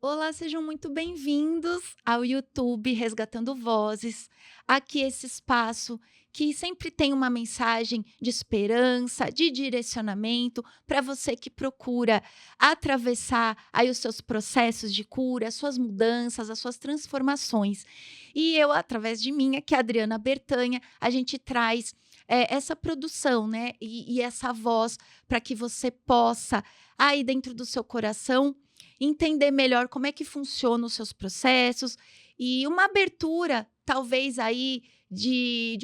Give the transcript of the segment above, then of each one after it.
Olá, sejam muito bem-vindos ao YouTube Resgatando Vozes. Aqui esse espaço que sempre tem uma mensagem de esperança, de direcionamento para você que procura atravessar aí os seus processos de cura, as suas mudanças, as suas transformações. E eu, através de mim, que é a Adriana Bertanha, a gente traz essa produção, né? E essa voz para que você possa, aí dentro do seu coração, entender melhor como é que funcionam os seus processos e uma abertura, talvez aí de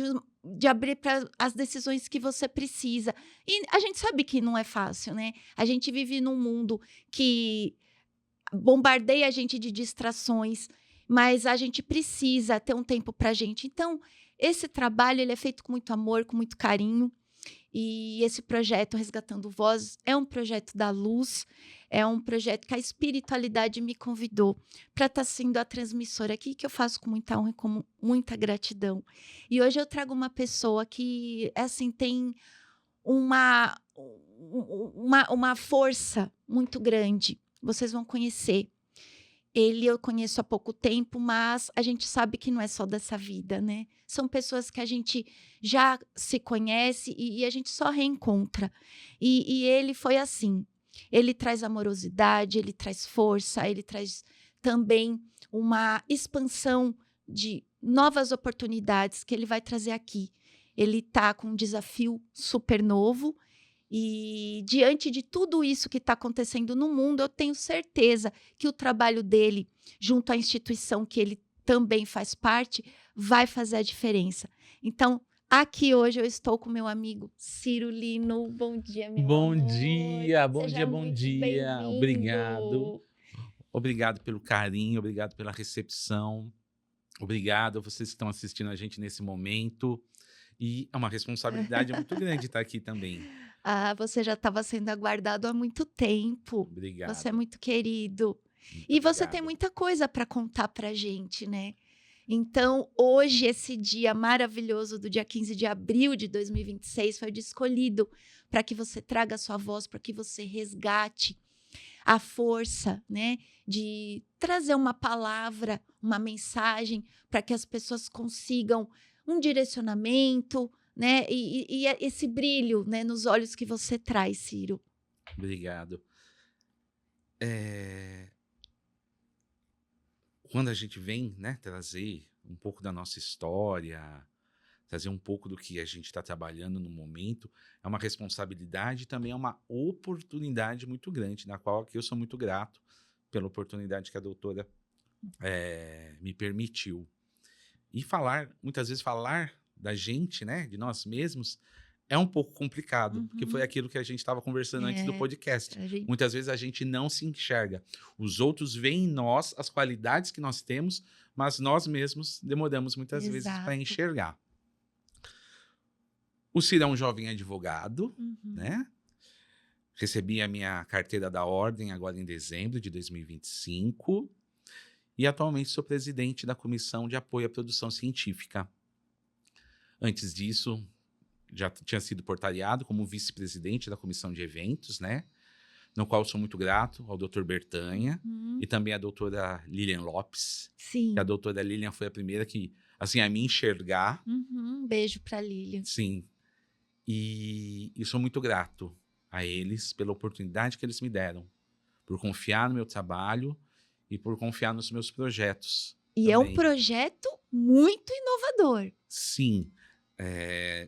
abrir para as decisões que você precisa. E a gente sabe que não é fácil, né? A gente vive num mundo que bombardeia a gente de distrações, mas a gente precisa ter um tempo para a gente. Então, esse trabalho ele é feito com muito amor, com muito carinho. E esse projeto Resgatando Vozes é um projeto da luz, é um projeto que a espiritualidade me convidou para estar sendo a transmissora aqui, que eu faço com muita honra e com muita gratidão. E hoje eu trago uma pessoa que, assim, tem uma, uma força muito grande. Vocês vão conhecer. Ele eu conheço há pouco tempo, mas a gente sabe que não é só dessa vida, né? São pessoas que a gente já se conhece e a gente só reencontra. E ele foi assim. Ele traz amorosidade, ele traz força, ele traz também uma expansão de novas oportunidades que ele vai trazer aqui. Ele está com um desafio super novo e diante de tudo isso que está acontecendo no mundo, eu tenho certeza que o trabalho dele, junto à instituição que ele também faz parte, vai fazer a diferença. Então, aqui hoje eu estou com meu amigo Ciro Lino. Bom dia, meu Bom amor. dia, bom Seja dia, bom muito dia. Obrigado. bem-vindo. Obrigado pelo carinho, obrigado pela recepção. Obrigado a vocês que estão assistindo a gente nesse momento. E é uma responsabilidade muito grande estar aqui também. Ah, você já estava sendo aguardado há muito tempo. Você é Obrigado, muito querido. muito E você tem obrigado. muita coisa para contar para gente, né? Então, hoje, esse dia maravilhoso do dia 15 de abril de 2026 foi o dia escolhido para que você traga a sua voz, para que você resgate a força, né, de trazer uma palavra, uma mensagem, para que as pessoas consigam um direcionamento, né, e esse brilho, né, nos olhos que você traz, Ciro. Obrigado. É, Quando a gente vem, né, trazer um pouco da nossa história, trazer um pouco do que a gente está trabalhando no momento, é uma responsabilidade e também é uma oportunidade muito grande, na qual aqui eu sou muito grato pela oportunidade que a doutora me permitiu. E muitas vezes falar da gente, né, de nós mesmos, é um pouco complicado, porque foi Uhum. aquilo que a gente estava conversando antes do É, podcast. a gente, Muitas vezes a gente não se enxerga. Os outros veem em nós as qualidades que nós temos, mas nós mesmos demoramos muitas vezes para exato. enxergar. O Ciro é um jovem advogado, Uhum. né? Recebi a minha carteira da ordem agora em dezembro de 2025 e atualmente sou presidente da Comissão de Apoio à Produção Científica. Antes disso, já tinha sido portariado como vice-presidente da Comissão de Eventos, né? No qual sou muito grato ao Dr. Bertanha Uhum. e também à doutora Lilian Lopes, que a Sim. doutora Lilian foi a primeira que, assim, a me enxergar, Uhum. Um beijo para Lilian. sim, e sou muito grato a eles pela oportunidade que eles me deram, por confiar no meu trabalho e por confiar nos meus projetos E é um também. projeto muito inovador. Sim,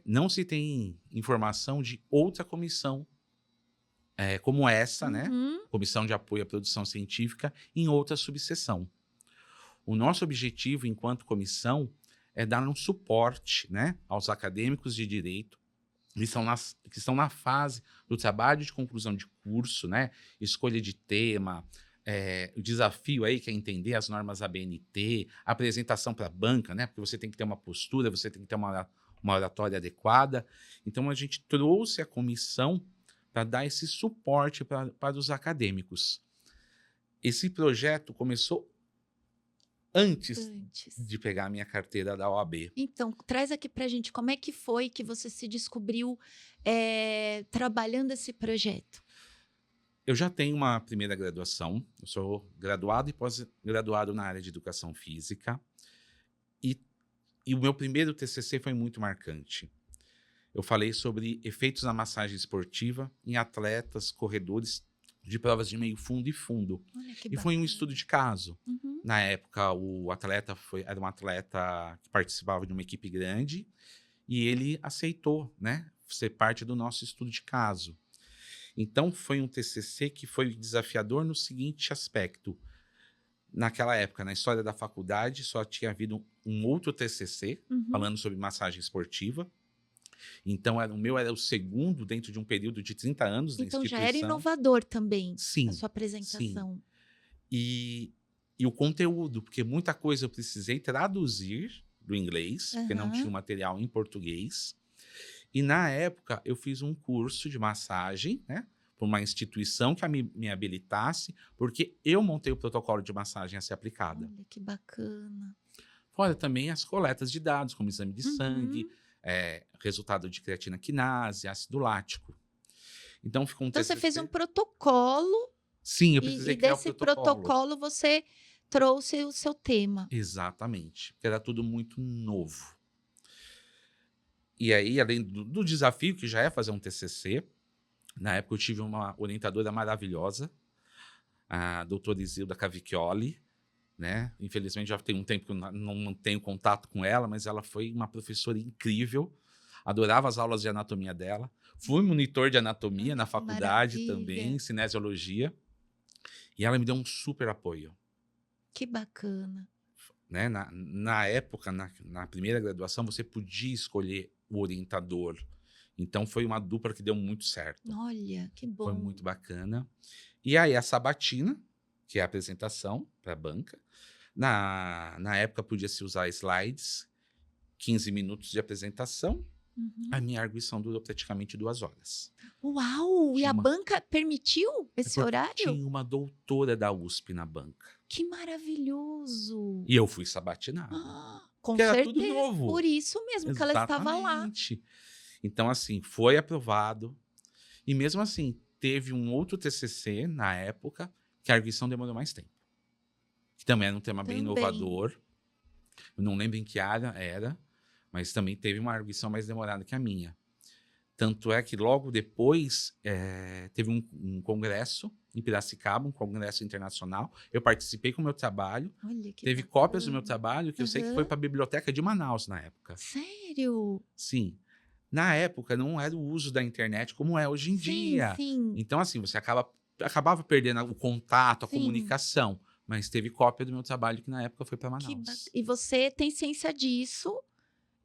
não se tem informação de outra comissão como essa, né? Uhum. Comissão de Apoio à Produção Científica, em outra subseção. O nosso objetivo, enquanto comissão, é dar um suporte, né, aos acadêmicos de direito que estão na fase do trabalho de conclusão de curso, né, escolha de tema, o desafio aí que é entender as normas ABNT, apresentação para a banca, né, porque você tem que ter uma postura, você tem que ter uma oratória adequada. Então, a gente trouxe a comissão para dar esse suporte para os acadêmicos. Esse projeto começou antes Antes. de pegar a minha carteira da OAB. Então, traz aqui pra gente como é que foi que você se descobriu trabalhando esse projeto. Eu já tenho uma primeira graduação, eu sou graduado e pós-graduado na área de educação física, e, e o meu primeiro TCC foi muito marcante. Eu falei sobre efeitos da massagem esportiva em atletas, corredores de provas de meio fundo e fundo. Olha que E foi um bacana. estudo de caso. Uhum. Na época, o atleta era um atleta que participava de uma equipe grande e ele aceitou, né, ser parte do nosso estudo de caso. Então, foi um TCC que foi desafiador no seguinte aspecto. Naquela época, na história da faculdade, só tinha havido um outro TCC Uhum. falando sobre massagem esportiva. Então, o meu era o segundo dentro de um período de 30 anos da Então já era instituição. inovador também a Sim, sua sim. apresentação. E o conteúdo, porque muita coisa eu precisei traduzir do inglês, porque não tinha Aham. o material em português. E na época eu fiz um curso de massagem, né? Por uma instituição que me habilitasse, porque eu montei o protocolo de massagem a ser aplicada. Olha que bacana. Fora também as coletas de dados, como exame de sangue, Uhum. resultado de creatina quinase, ácido lático. Então ficou um Então você fez TCC. um protocolo Sim, eu e precisei criar o desse protocolo. protocolo você trouxe o seu tema. Exatamente, porque era tudo muito novo. E aí, além do desafio que já é fazer um TCC, na época eu tive uma orientadora maravilhosa, a doutora Isilda Cavicchioli, né? Infelizmente já tem um tempo que eu não tenho contato com ela, mas ela foi uma professora incrível, adorava as aulas de anatomia dela, fui monitor de anatomia Olha na que faculdade maravilha. também, cinesiologia, e ela me deu um super apoio. Que bacana. Né? Na época, na primeira graduação, você podia escolher o orientador. Então, foi uma dupla que deu muito certo. Olha, que Foi bom. muito bacana. E aí, a sabatina, que é a apresentação para a banca. Na época, podia-se usar slides, 15 minutos de apresentação. Uhum. A minha arguição durou praticamente 2 horas. Uau! E Tinha a uma- banca permitiu esse Porque horário? tinha uma doutora da USP na banca. Que maravilhoso! E eu fui sabatinado. Com Porque era tudo certeza. novo. Por isso mesmo que ela estava lá. Exatamente. Então, assim, foi aprovado. E mesmo assim, teve um outro TCC na época que a arguição demorou mais tempo. Que também era um tema bem Também. inovador. Eu não lembro em que área era, mas também teve uma arguição mais demorada que a minha. Tanto é que logo depois teve um congresso em Piracicaba, um congresso internacional. Eu participei com o meu trabalho. Olha que Teve bacana. cópias do meu trabalho que eu sei que foi Aham. para a biblioteca de Manaus na época. Sério? Sim. Na época, não era o uso da internet como é hoje em dia. Sim. Então, assim, você acabava perdendo o contato, a Sim. comunicação. Mas teve cópia do meu trabalho que na época foi para Manaus. E você tem ciência disso?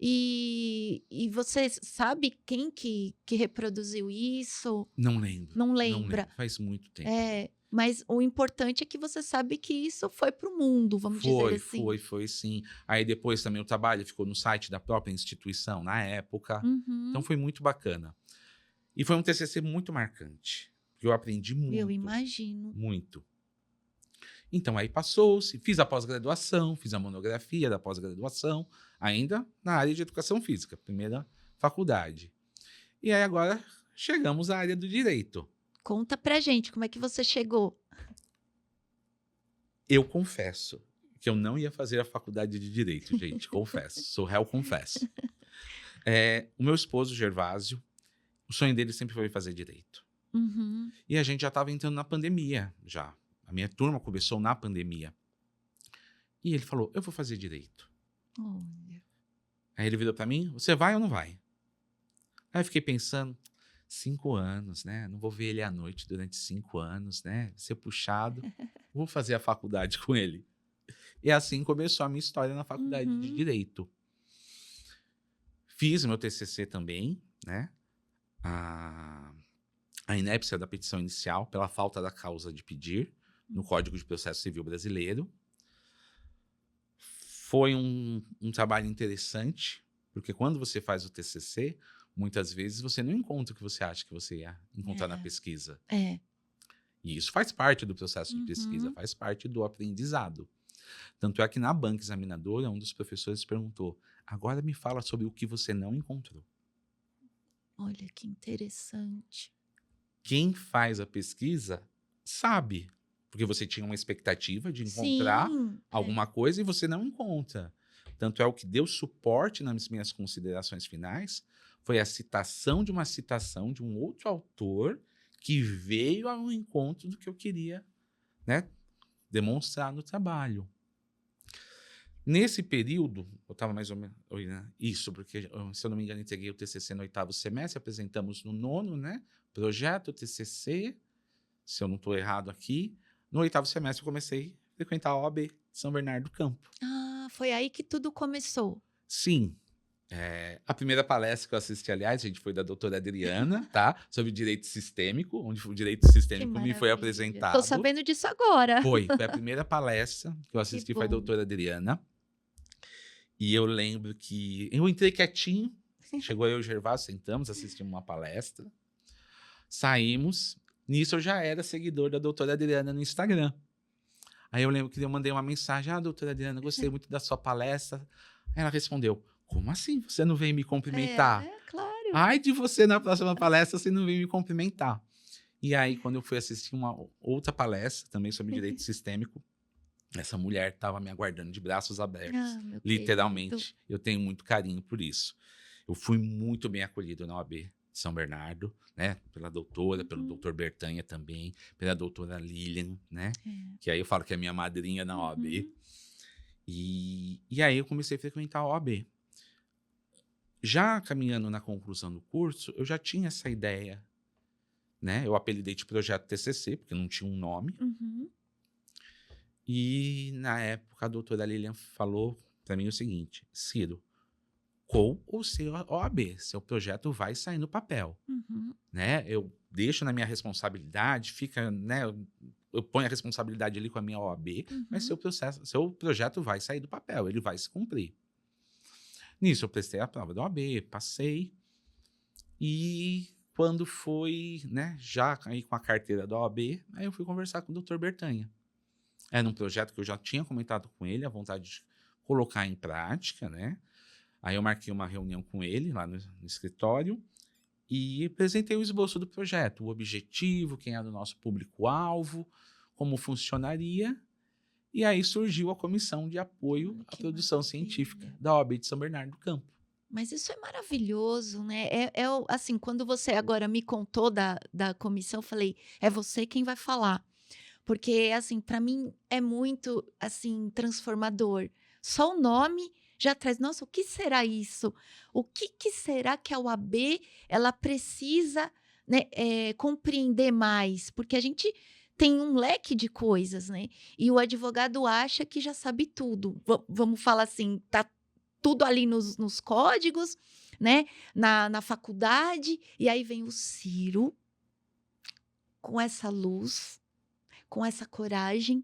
E você sabe quem que reproduziu isso? Não lembro. Não Não lembra? lembro. Faz muito tempo. Mas o importante é que você sabe que isso foi para o mundo, vamos dizer assim. Foi sim. Aí depois também o trabalho ficou no site da própria instituição na época. Uhum. Então foi muito bacana. E foi um TCC muito marcante. Porque eu aprendi muito. Eu imagino. Muito. Então aí passou-se, fiz a pós-graduação, fiz a monografia da pós-graduação, ainda na área de educação física, primeira faculdade. E aí agora chegamos à área do direito. Conta pra gente como é que você chegou. Eu confesso que eu não ia fazer a faculdade de direito, gente, confesso, sou réu, confesso. O meu esposo, Gervásio, o sonho dele sempre foi fazer direito. Uhum. E a gente já estava entrando na pandemia, já. A minha turma começou na pandemia. E ele falou, eu vou fazer direito. Olha. Aí ele virou para mim, você vai ou não vai? Aí eu fiquei pensando, 5 anos, né? Não vou ver ele à noite durante 5 anos, né? Vai ser puxado. Vou fazer a faculdade com ele. E assim começou a minha história na faculdade de Uhum. Direito. Fiz meu TCC também, né? A inépcia da petição inicial pela falta da causa de pedir no Código de Processo Civil Brasileiro. Foi um trabalho interessante, porque quando você faz o TCC, muitas vezes você não encontra o que você acha que você ia encontrar na pesquisa. E isso faz parte do processo de pesquisa, faz parte do aprendizado. Tanto é que na banca examinadora, um dos professores perguntou, agora me fala sobre o que você não encontrou. Olha que interessante. Quem faz a pesquisa sabe. Porque você tinha uma expectativa de encontrar Sim. alguma coisa e você não encontra. Tanto é o que deu suporte nas minhas considerações finais foi a citação de um outro autor que veio ao encontro do que eu queria, né, demonstrar no trabalho. Nesse período, eu estava mais ou menos... Isso, porque, se eu não me engano, entreguei o TCC no 8º semestre, apresentamos no 9º, né? Projeto, TCC, se eu não estou errado aqui. No 8º semestre, eu comecei a frequentar a OAB de São Bernardo do Campo. Ah, foi aí que tudo começou. Sim. A primeira palestra que eu assisti, aliás, gente, foi da doutora Adriana, tá? Sobre direito sistêmico, onde o direito Que sistêmico me foi maravilha. apresentado. Tô sabendo disso agora. Foi a primeira palestra que eu assisti, foi a bom. doutora Adriana. E eu lembro que eu entrei quietinho, chegou eu e o Gervásio, sentamos, assistimos uma palestra, saímos. Nisso eu já era seguidor da doutora Adriana no Instagram. Aí eu lembro que eu mandei uma mensagem: doutora Adriana, gostei muito da sua palestra. Aí ela respondeu: como assim você não vem me cumprimentar? Claro. Ai de você na próxima palestra, você não vem me cumprimentar. E aí, quando eu fui assistir uma outra palestra, também sobre direito sistêmico, essa mulher estava me aguardando de braços abertos, Meu literalmente. querido. Eu tenho muito carinho por isso. Eu fui muito bem acolhido na OAB de São Bernardo, né? Pela doutora, pelo doutor Bertanha também, pela doutora Lilian, né? Que aí eu falo que é minha madrinha na OAB. E aí eu comecei a frequentar a OAB. Já caminhando na conclusão do curso, eu já tinha essa ideia, né? Eu apelidei de projeto TCC, porque não tinha um nome. E, na época, a doutora Lilian falou para mim o seguinte: Ciro, com ou sem OAB, seu projeto vai sair no papel. Né? Eu deixo na minha responsabilidade, fica, né? Eu ponho a responsabilidade ali com a minha OAB, mas seu projeto vai sair do papel, ele vai se cumprir. Nisso, eu prestei a prova da OAB, passei. E quando foi, né, já aí com a carteira da OAB, aí eu fui conversar com o Dr. Bertanha. Era um projeto que eu já tinha comentado com ele, a vontade de colocar em prática, né? Aí eu marquei uma reunião com ele lá no escritório e apresentei o esboço do projeto, o objetivo, quem era o nosso público-alvo, como funcionaria. E aí surgiu a comissão de apoio à produção científica da OAB de São Bernardo do Campo. Mas isso é maravilhoso, né? Assim, quando você agora me contou da comissão, eu falei, é você quem vai falar. Porque, assim, para mim é muito, assim, transformador. Só o nome já traz, nossa, o que será isso? O que será que a UAB, ela precisa, né, compreender mais? Porque a gente tem um leque de coisas, né? E o advogado acha que já sabe tudo. Vamos falar assim, tá tudo ali nos códigos, né? Na faculdade. E aí vem o Ciro com essa luz, com essa coragem,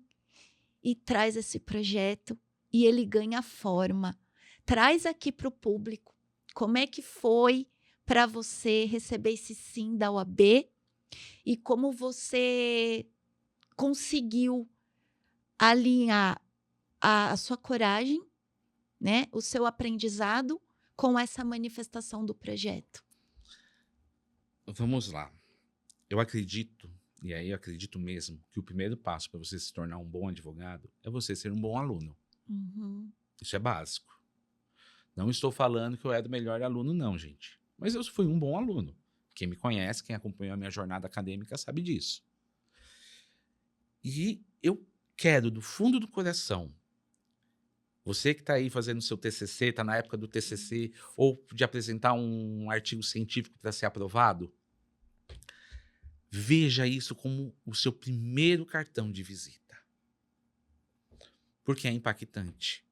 e traz esse projeto e ele ganha forma. Traz aqui para o público como é que foi para você receber esse sim da OAB e como você conseguiu alinhar a sua coragem, né, o seu aprendizado com essa manifestação do projeto. Vamos lá. Eu acredito, e aí eu acredito mesmo, que o primeiro passo para você se tornar um bom advogado é você ser um bom aluno. Isso é básico. Não estou falando que eu era o melhor aluno, não, gente. Mas eu fui um bom aluno. Quem me conhece, quem acompanhou a minha jornada acadêmica sabe disso. E eu quero, do fundo do coração, você que está aí fazendo seu TCC, está na época do TCC, ou de apresentar um artigo científico para ser aprovado, veja isso como o seu primeiro cartão de visita. Porque é impactante.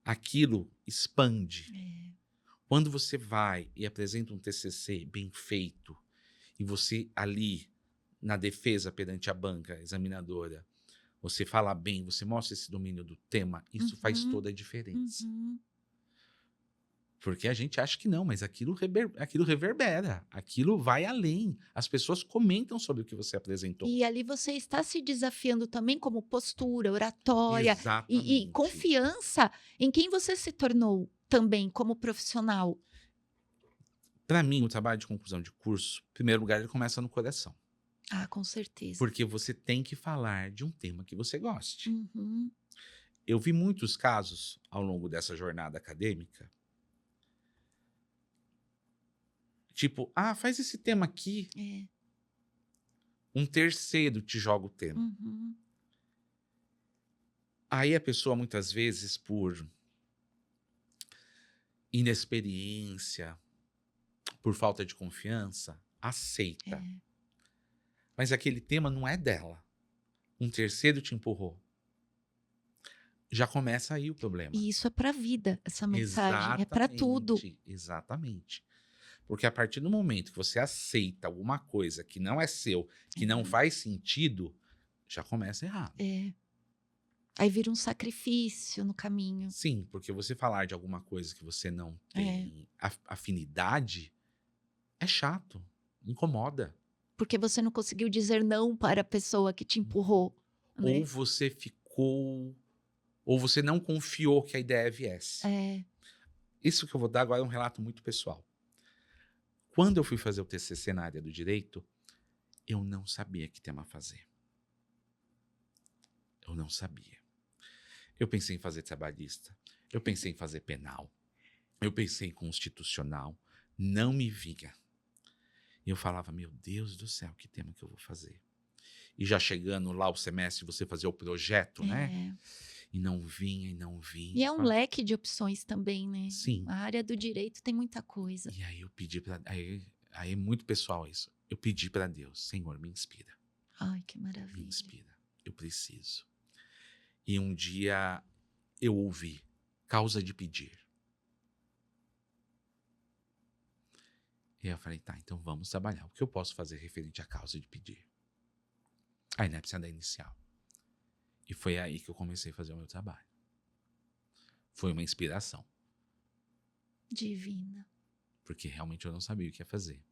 Aquilo expande. Quando você vai e apresenta um TCC bem feito, e você ali, na defesa perante a banca examinadora, você fala bem, você mostra esse domínio do tema, isso faz toda a diferença. Porque a gente acha que não, mas aquilo reverbera, aquilo vai além. As pessoas comentam sobre o que você apresentou. E ali você está se desafiando também como postura, oratória e confiança em quem você se tornou também como profissional. Para mim, o trabalho de conclusão de curso, em primeiro lugar, ele começa no coração. Ah, com certeza. Porque você tem que falar de um tema que você goste. Uhum. Eu vi muitos casos ao longo dessa jornada acadêmica, tipo, faz esse tema aqui, É. um terceiro te joga o tema. Uhum. Aí a pessoa, muitas vezes, por inexperiência, por falta de confiança, aceita. É. Mas aquele tema não é dela. Um terceiro te empurrou. Já começa aí o problema. E isso é para a vida, essa mensagem. É para tudo. Exatamente, exatamente. Porque a partir do momento que você aceita alguma coisa que não é seu, que não faz sentido, já começa errado. É. Aí vira um sacrifício no caminho. Sim, porque você falar de alguma coisa que você não tem afinidade é chato, incomoda. Porque você não conseguiu dizer não para a pessoa que te empurrou, né? Ou você ficou, ou você não confiou que a ideia viesse. É. Isso que eu vou dar agora é um relato muito pessoal. Quando eu fui fazer o TCC na área do direito, eu não sabia que tema fazer. Eu não sabia. Eu pensei em fazer trabalhista, eu pensei em fazer penal, eu pensei em constitucional, não me vinha. E eu falava, meu Deus do céu, que tema que eu vou fazer? E já chegando lá o semestre, você fazer o projeto, né? E não vinha, e não vinha. E é um leque de opções também, né? Sim. A área do direito tem muita coisa. E aí eu pedi para... Aí é muito pessoal isso. Eu pedi para Deus, Senhor, me inspira. Ai, que Me maravilha. inspira. Eu preciso. E um dia eu ouvi, causa de pedir. E aí eu falei, tá, então vamos trabalhar. O que eu posso fazer referente à causa de pedir? A inépcia da inicial. E foi aí que eu comecei a fazer o meu trabalho. Foi uma inspiração, Divina. porque realmente eu não sabia o que ia fazer.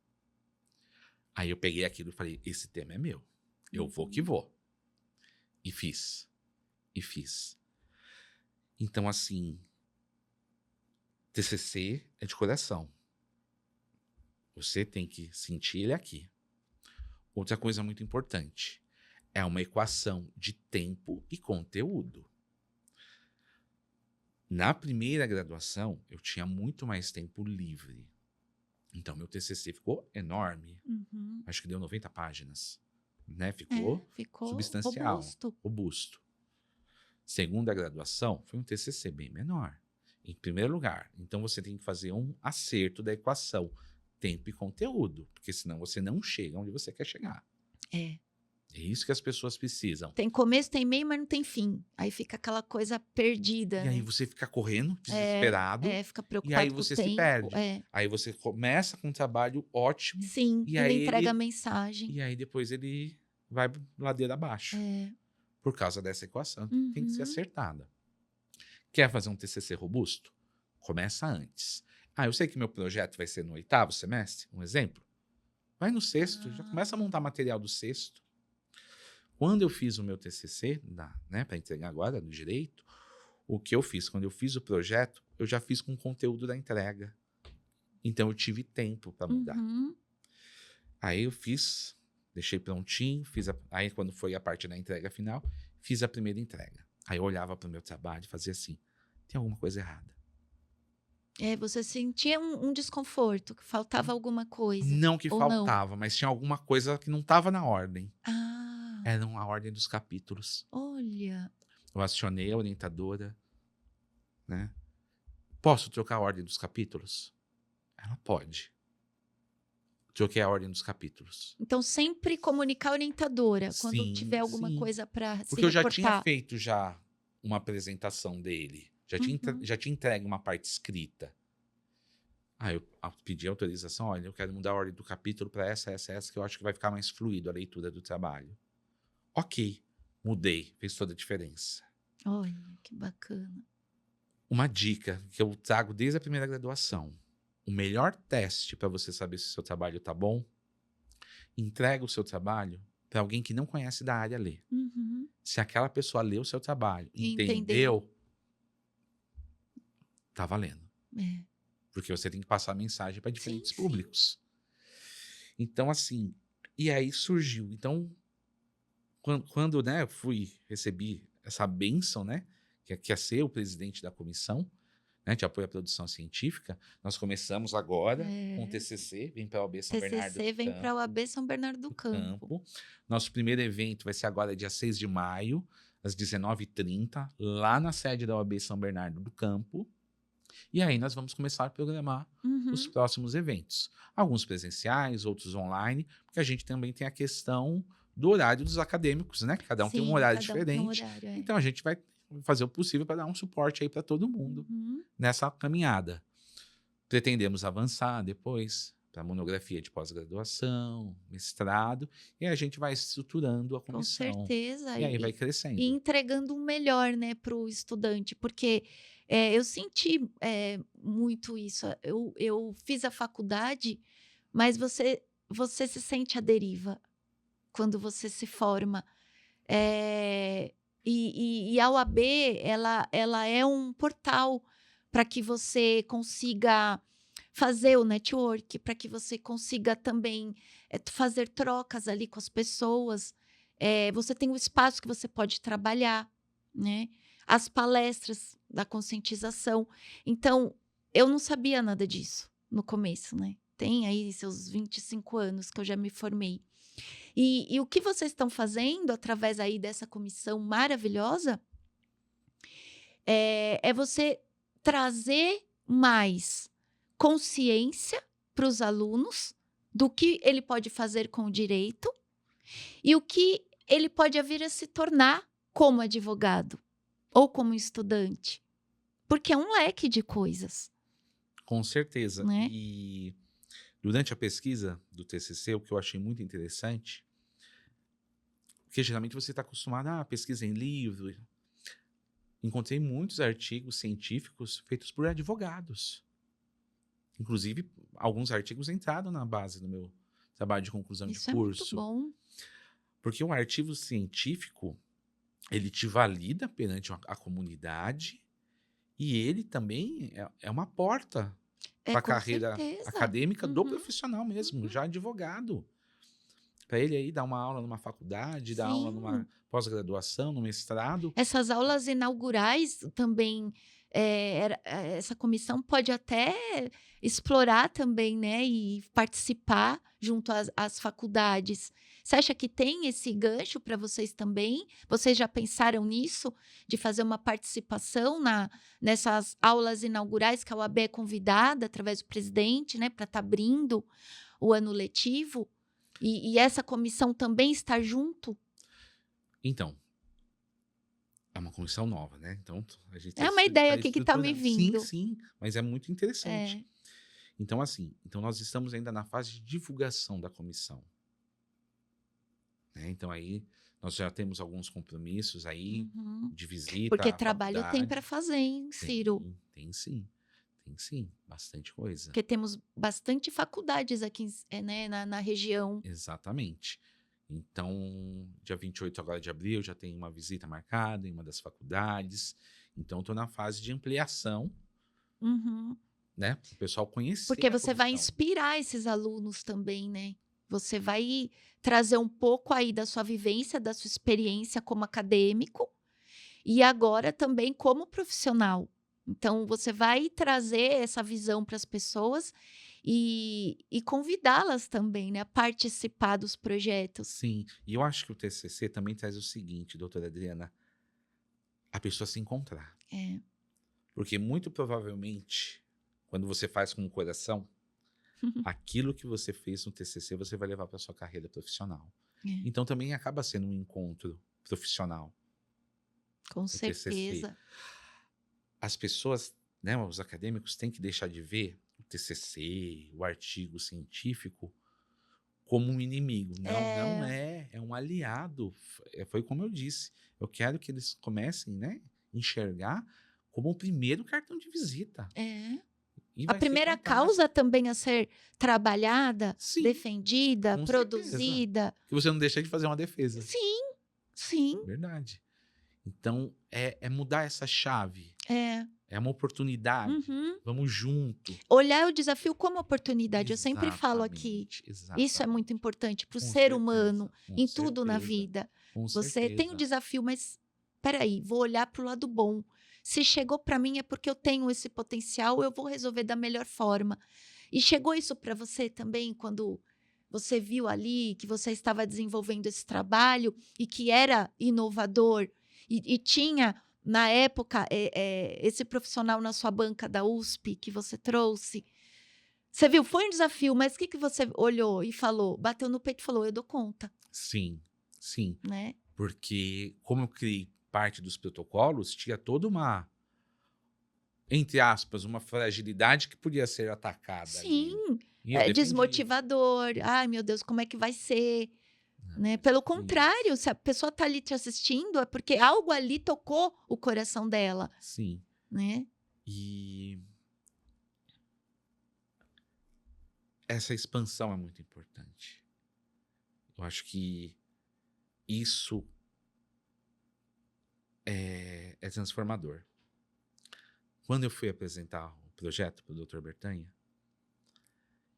Aí eu peguei aquilo e falei, esse tema é meu. Eu vou que vou. E fiz. E fiz. Então, assim, TCC é de coração. Você tem que sentir ele aqui. Outra coisa muito importante, é uma equação de tempo e conteúdo. Na primeira graduação, eu tinha muito mais tempo livre. Então, meu TCC ficou enorme. Uhum. Acho que deu 90 páginas. Né? Ficou Ficou substancial, robusto. robusto. Segunda graduação, foi um TCC bem menor. Em primeiro lugar, então você tem que fazer um acerto da equação tempo e conteúdo, porque senão você não chega onde você quer chegar. É. É isso que as pessoas precisam. Tem começo, tem meio, mas não tem fim. Aí fica aquela coisa perdida, E aí né? você fica correndo, desesperado, Fica e preocupado aí com o você se tempo. perde. Aí você começa com um trabalho ótimo, Sim, e e não aí entrega a mensagem. e aí depois ele vai ladeira abaixo. Por causa dessa equação, tem que ser acertada. Quer fazer um TCC robusto? Começa antes. Eu sei que meu projeto vai ser no 8º semestre, um exemplo. Vai no 6º, já começa a montar material do 6º. Quando eu fiz o meu TCC, né, para entregar agora no direito, o que eu fiz? Quando eu fiz o projeto, eu já fiz com o conteúdo da entrega. Então eu tive tempo para mudar. Aí eu fiz, deixei prontinho, aí quando foi a parte da entrega final, fiz a primeira entrega. Aí eu olhava para o meu trabalho e fazia assim, tem alguma coisa errada. Você sentia um desconforto, que faltava alguma coisa. Não que ou faltava, mas tinha alguma coisa que não estava na ordem. Ah, Era a ordem dos capítulos. olha. Eu acionei a orientadora, né? Posso trocar a ordem dos capítulos? Ela pode. Troquei a ordem dos capítulos. Então, sempre comunicar a orientadora quando Sim, tiver alguma sim. coisa para se Porque eu já reportar. tinha feito uma apresentação dele. Já tinha entregue uma parte escrita. Aí eu pedi autorização, olha, eu quero mudar a ordem do capítulo para essa, que eu acho que vai ficar mais fluido a leitura do trabalho. Ok, mudei, fez toda a diferença. Olha, que bacana. Uma dica que eu trago desde a primeira graduação. O melhor teste para você saber se o seu trabalho está bom, entrega o seu trabalho para alguém que não conhece da área ler. Se aquela pessoa leu o seu trabalho e entendeu, tá valendo. Porque você tem que passar a mensagem para diferentes públicos. Então, assim, E aí surgiu. Então, quando né, recebi essa bênção, né, que é ser o presidente da comissão, né, de apoio à produção científica, nós começamos agora com o TCC, vem para a OAB São Bernardo TCC vem para a OAB São Bernardo do Campo. Nosso primeiro evento vai ser agora dia 6 de maio, às 19h30, lá na sede da OAB São Bernardo do Campo. E aí nós vamos começar a programar os próximos eventos. Alguns presenciais, outros online, porque a gente também tem a questão do horário dos acadêmicos, né? Cada um tem um horário diferente. Então a gente vai fazer o possível para dar um suporte aí para todo mundo nessa caminhada. Pretendemos avançar depois para monografia de pós-graduação, mestrado, e a gente vai estruturando a comissão. Com certeza. E aí vai crescendo. E entregando o melhor, né, para o estudante, porque eu senti muito isso. Eu fiz a faculdade, mas você se sente à deriva quando você se forma. E a UAB, ela é um portal para que você consiga fazer o network, para que você consiga também fazer trocas ali com as pessoas. Você tem um espaço que você pode trabalhar, né? As palestras da conscientização. Então, eu não sabia nada disso no começo, né? Tem aí seus 25 anos que eu já me formei. E o que vocês estão fazendo através aí dessa comissão maravilhosa é você trazer mais consciência para os alunos do que ele pode fazer com o direito e o que ele pode vir a se tornar como advogado ou como estudante. Porque é um leque de coisas. Com certeza. Né? E durante a pesquisa do TCC, o que eu achei muito interessante, porque geralmente você está acostumado a pesquisa em livro. Encontrei muitos artigos científicos feitos por advogados. Inclusive, alguns artigos entraram na base do meu trabalho de conclusão de curso. Isso é muito bom. Porque um artigo científico, ele te valida perante a comunidade e ele também é uma porta para a carreira acadêmica do profissional mesmo, já advogado. Para ele aí dar uma aula numa faculdade, dar aula numa pós-graduação, no mestrado. Essas aulas inaugurais também, essa comissão pode até explorar também, né? E participar junto às faculdades. Você acha que tem esse gancho para vocês também? Vocês já pensaram nisso? De fazer uma participação nessas aulas inaugurais que a UAB é convidada através do presidente, né? Para estar abrindo o ano letivo? E essa comissão também está junto? Então, é uma comissão nova, né? Então, a gente uma ideia aqui que está me vindo. Sim, mas é muito interessante. Então, assim, nós estamos ainda na fase de divulgação da comissão. Né? Então, aí, nós já temos alguns compromissos aí de visita. Porque trabalho tem para fazer, hein, Ciro? Tem sim. Tem sim, bastante coisa. Porque temos bastante faculdades aqui né, na região. Exatamente. Então, dia 28 agora de abril, eu já tenho uma visita marcada em uma das faculdades. Então, estou na fase de ampliação, né? Para o pessoal conhecer. Porque você vai inspirar esses alunos também, né? Você vai trazer um pouco aí da sua vivência, da sua experiência como acadêmico e agora também como profissional. Então, você vai trazer essa visão para as pessoas e convidá-las também, né, a participar dos projetos. Sim, e eu acho que o TCC também traz o seguinte, doutora Adriana, a pessoa se encontrar. Porque muito provavelmente, quando você faz com o coração, aquilo que você fez no TCC, você vai levar para sua carreira profissional. Então, também acaba sendo um encontro profissional. Com certeza. TCC. As pessoas, né, os acadêmicos têm que deixar de ver o TCC, o artigo científico, como um inimigo. Não é. É um aliado. Foi como eu disse. Eu quero que eles comecem, né, a enxergar como o primeiro cartão de visita. A primeira causa também a ser trabalhada, defendida, produzida. Que você não deixa de fazer uma defesa. Sim. Verdade. Então, é mudar essa chave. É uma oportunidade. Uhum. Vamos junto. Olhar o desafio como oportunidade. Eu sempre falo aqui. Exatamente. Isso é muito importante para o Com ser certeza, humano, com em tudo na certeza, vida. com Você tem um certeza. desafio, mas peraí, vou olhar para o lado bom. Se chegou para mim é porque eu tenho esse potencial, eu vou resolver da melhor forma. E chegou isso para você também quando você viu ali que você estava desenvolvendo esse trabalho e que era inovador e tinha, na época, esse profissional na sua banca da USP que você trouxe. Você viu, foi um desafio, mas o que você olhou e falou? Bateu no peito e falou, eu dou conta, Sim, sim. né? Porque como eu criei parte dos protocolos, tinha toda uma, entre aspas, uma fragilidade que podia ser atacada ali. Sim, E eu defendi. desmotivador. Ai, meu Deus, como é que vai ser? Não, Né? Pelo isso. contrário, se a pessoa está ali te assistindo, é porque algo ali tocou o coração dela, Sim. né? E essa expansão é muito importante. Eu acho que isso é transformador. Quando eu fui apresentar o projeto para o Dr. Bertanha,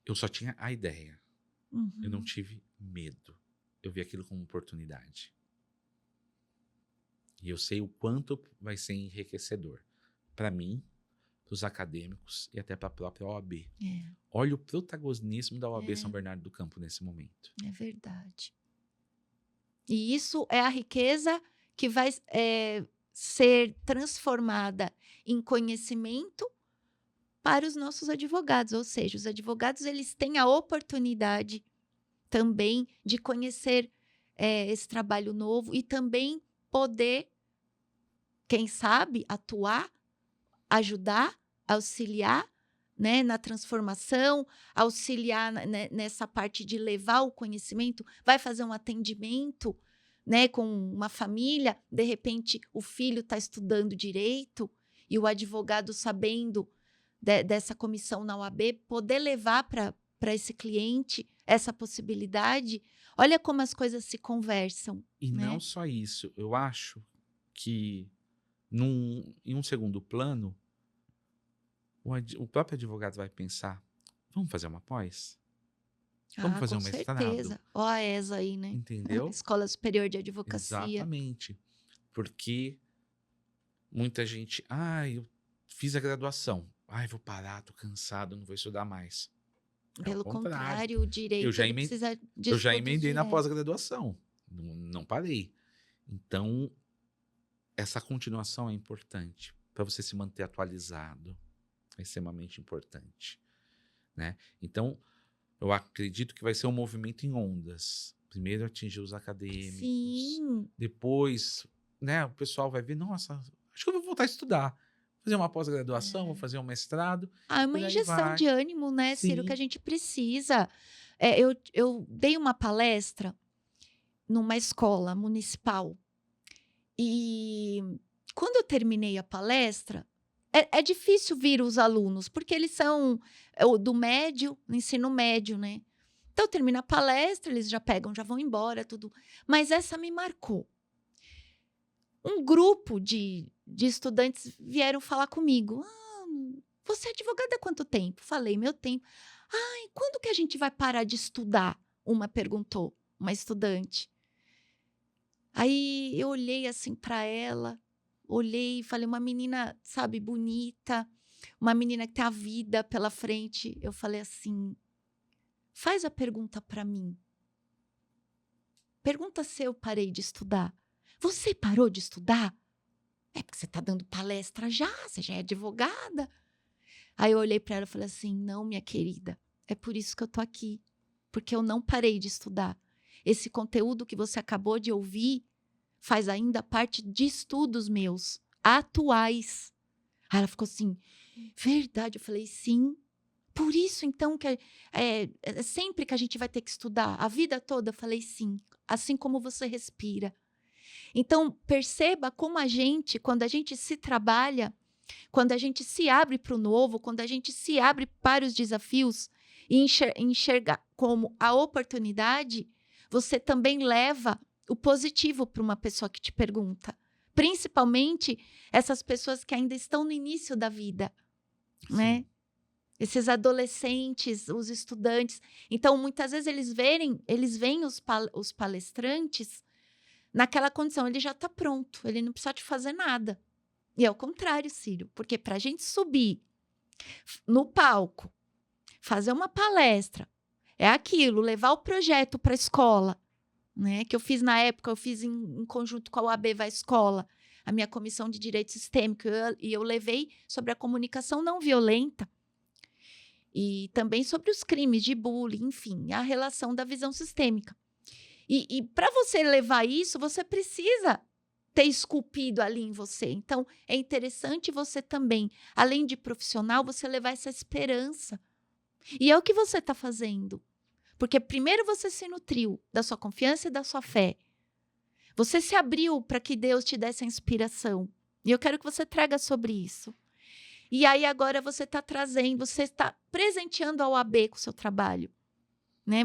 eu só tinha a ideia. Eu não Uhum. tive medo. Eu vi aquilo como oportunidade. E eu sei o quanto vai ser enriquecedor para mim, para os acadêmicos e até para a própria OAB. É, Olha o protagonismo da OAB É. São Bernardo do Campo nesse momento. é verdade. E isso é a riqueza que vai ser transformada em conhecimento para os nossos advogados. Ou seja, os advogados eles têm a oportunidade também de conhecer esse trabalho novo e também poder, quem sabe, atuar, ajudar, auxiliar, né, na transformação, auxiliar nessa parte de levar o conhecimento, vai fazer um atendimento, né, com uma família, de repente o filho está estudando direito e o advogado sabendo dessa comissão na OAB, poder levar para esse cliente essa possibilidade. Olha como as coisas se conversam. E né? não só isso, eu acho que em um segundo plano, o próprio advogado vai pensar, vamos fazer uma pós? Vamos fazer Com um mestrado? certeza. Ó a ESA aí, né? Entendeu? Escola Superior de Advocacia. Exatamente. Porque muita gente, eu fiz a graduação. Vou parar, tô cansado, não vou estudar mais. Pelo o contrário. contrário, o direito Eu já ele precisa de Eu já estudos emendei na direto. pós-graduação. Não parei. Então, essa continuação é importante para você se manter atualizado. É extremamente importante. Né? Então, eu acredito que vai ser um movimento em ondas. Primeiro atingir os acadêmicos. Sim. Depois, né, o pessoal vai ver, nossa, acho que eu vou voltar a estudar. Fazer uma pós-graduação, vou fazer um mestrado. É uma por aí injeção vai. de ânimo, né, Ciro, Sim. que a gente precisa. Eu dei uma palestra numa escola municipal e quando eu terminei a palestra, é difícil vir os alunos, porque eles são do médio, ensino médio, né? Então, termina a palestra, eles já pegam, já vão embora, tudo. Mas essa me marcou. Um grupo de estudantes vieram falar comigo. Você é advogada há quanto tempo? Falei, meu tempo. E quando que a gente vai parar de estudar? Uma perguntou, uma estudante. Aí eu olhei assim para ela, olhei e falei, uma menina, sabe, bonita, uma menina que tem a vida pela frente. Eu falei assim, faz a pergunta para mim. Pergunta se eu parei de estudar. Você parou de estudar? É porque você está dando palestra já, você já é advogada. Aí eu olhei para ela e falei assim, não, minha querida, é por isso que eu tô aqui. Porque eu não parei de estudar. Esse conteúdo que você acabou de ouvir faz ainda parte de estudos meus, atuais. Aí ela ficou assim, verdade? Eu falei, sim. Por isso, então, que sempre que a gente vai ter que estudar, a vida toda, eu falei, sim. Assim como você respira. Então, perceba como a gente, quando a gente se trabalha, quando a gente se abre para o novo, quando a gente se abre para os desafios e enxergar como a oportunidade, você também leva o positivo para uma pessoa que te pergunta. Principalmente essas pessoas que ainda estão no início da vida, né? Sim. Esses adolescentes, os estudantes. Então, muitas vezes eles veem os palestrantes naquela condição, ele já está pronto, ele não precisa te fazer nada. E é o contrário, Círio, porque para a gente subir no palco, fazer uma palestra, é aquilo, levar o projeto para a escola, né? Que eu fiz na época, eu fiz em conjunto com a UAB Vai Escola, a minha comissão de direito sistêmico, e eu levei sobre a comunicação não violenta e também sobre os crimes de bullying, enfim, a relação da visão sistêmica. E para você levar isso, você precisa ter esculpido ali em você. Então, é interessante você também, além de profissional, você levar essa esperança. E é o que você está fazendo. Porque primeiro você se nutriu da sua confiança e da sua fé. Você se abriu para que Deus te desse a inspiração. E eu quero que você traga sobre isso. E aí agora você está trazendo, você está presenteando a OAB com o seu trabalho. Né?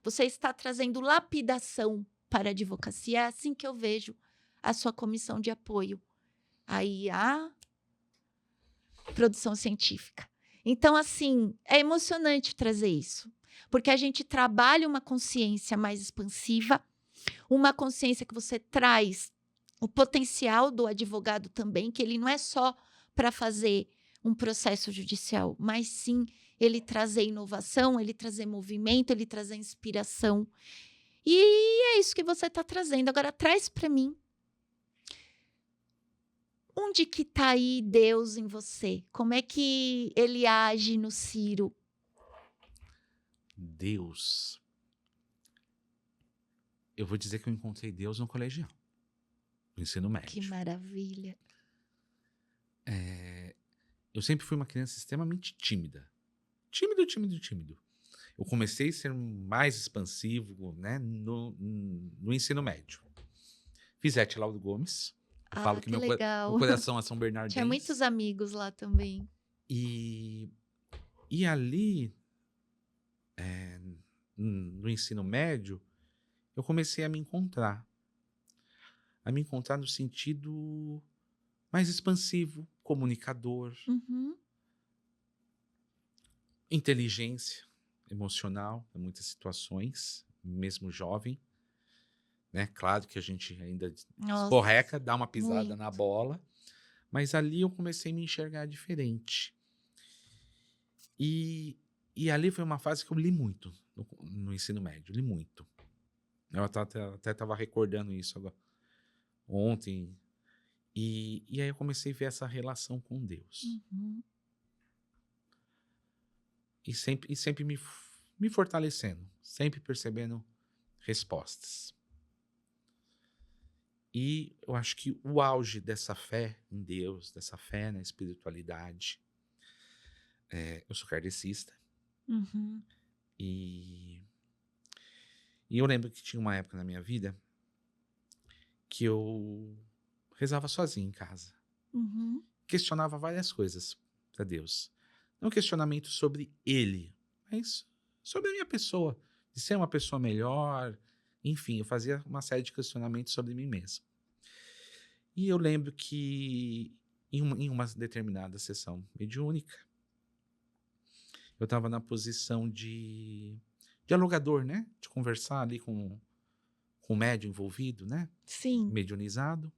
Você está trazendo lapidação para a advocacia. É assim que eu vejo a sua comissão de apoio aí à produção científica. Então, assim, é emocionante trazer isso, porque a gente trabalha uma consciência mais expansiva, uma consciência que você traz o potencial do advogado também, que ele não é só para fazer um processo judicial, mas sim ele trazer inovação, ele trazer movimento, ele trazer inspiração. E é isso que você está trazendo. Agora, traz para mim. Onde que está aí Deus em você? Como é que ele age no Ciro? Deus. Eu vou dizer que eu encontrei Deus no colegial, no ensino médio. Que maravilha. Eu sempre fui uma criança extremamente tímida. Tímido. Eu comecei a ser mais expansivo, né, no ensino médio. Fiz ETE Lauro Gomes. Eu falo que meu legal. coração é São Bernardense. Tinha muitos amigos lá também. E ali, no ensino médio, eu comecei a me encontrar. A me encontrar no sentido mais expansivo, comunicador, Uhum. inteligência emocional em muitas situações, mesmo jovem. Né? Claro que a gente ainda Nossa, escorrega, dá uma pisada muito. na bola, mas ali eu comecei a me enxergar diferente. E ali foi uma fase que eu li muito no ensino médio, li muito. Eu até estava recordando isso agora, ontem. E aí eu comecei a ver essa relação com Deus. Uhum. E sempre me fortalecendo, sempre percebendo respostas. E eu acho que o auge dessa fé em Deus, dessa fé na espiritualidade, eu sou kardecista, Uhum. e eu lembro que tinha uma época na minha vida que eu rezava sozinho em casa. Uhum. Questionava várias coisas para Deus. Não questionamento sobre Ele, mas sobre a minha pessoa, de ser uma pessoa melhor. Enfim, eu fazia uma série de questionamentos sobre mim mesmo. E eu lembro que em uma determinada sessão mediúnica, eu estava na posição de dialogador, né? De conversar ali com o médium envolvido, né? Sim. Mediunizado.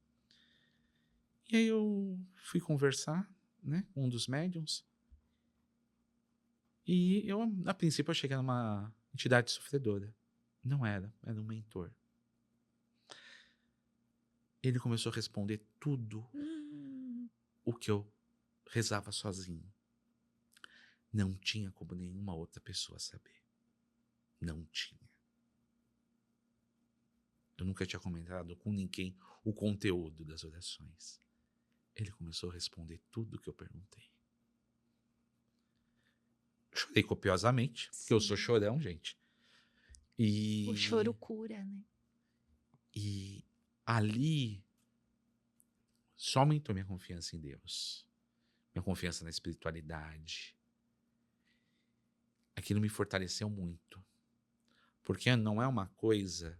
E aí eu fui conversar, né? Com um dos médiums. E eu, a princípio, eu cheguei numa entidade sofredora. Não era um mentor. Ele começou a responder tudo o que eu rezava sozinho. Não tinha como nenhuma outra pessoa saber. Não tinha. Eu nunca tinha comentado com ninguém o conteúdo das orações. Ele começou a responder tudo o que eu perguntei. Chorei copiosamente, porque eu sou chorão, gente. O choro cura, né? E ali só aumentou minha confiança em Deus. Minha confiança na espiritualidade. Aquilo me fortaleceu muito. Porque não é uma coisa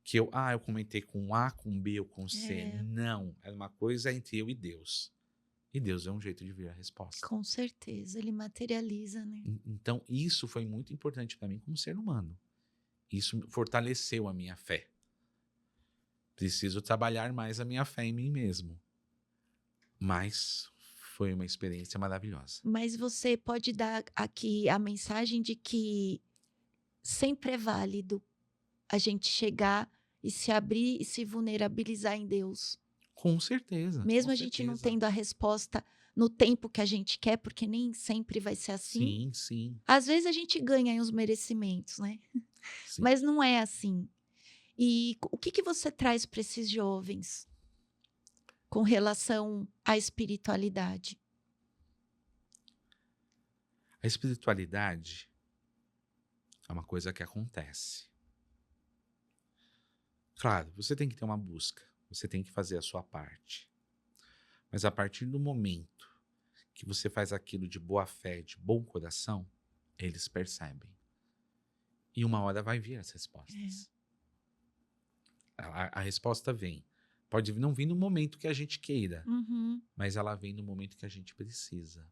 que eu comentei com A, com B ou com C. É. Não, era uma coisa entre eu e Deus. E Deus é um jeito de ver a resposta. Com certeza, ele materializa, né? Então, isso foi muito importante para mim como ser humano. Isso fortaleceu a minha fé. Preciso trabalhar mais a minha fé em mim mesmo. Mas foi uma experiência maravilhosa. Mas você pode dar aqui a mensagem de que sempre é válido a gente chegar e se abrir e se vulnerabilizar em Deus. Com certeza. Mesmo com a gente não certeza. tendo a resposta no tempo que a gente quer, porque nem sempre vai ser assim. Sim, sim, Às vezes a gente ganha aí os merecimentos, né? sim. Mas não é assim. E o que você traz para esses jovens com relação à espiritualidade? A espiritualidade é uma coisa que acontece. Claro, você tem que ter uma busca, você tem que fazer a sua parte. Mas a partir do momento que você faz aquilo de boa fé, de bom coração, eles percebem. E uma hora vai vir as respostas. A resposta vem. Pode não vir no momento que a gente queira, Uhum. mas ela vem no momento que a gente precisa.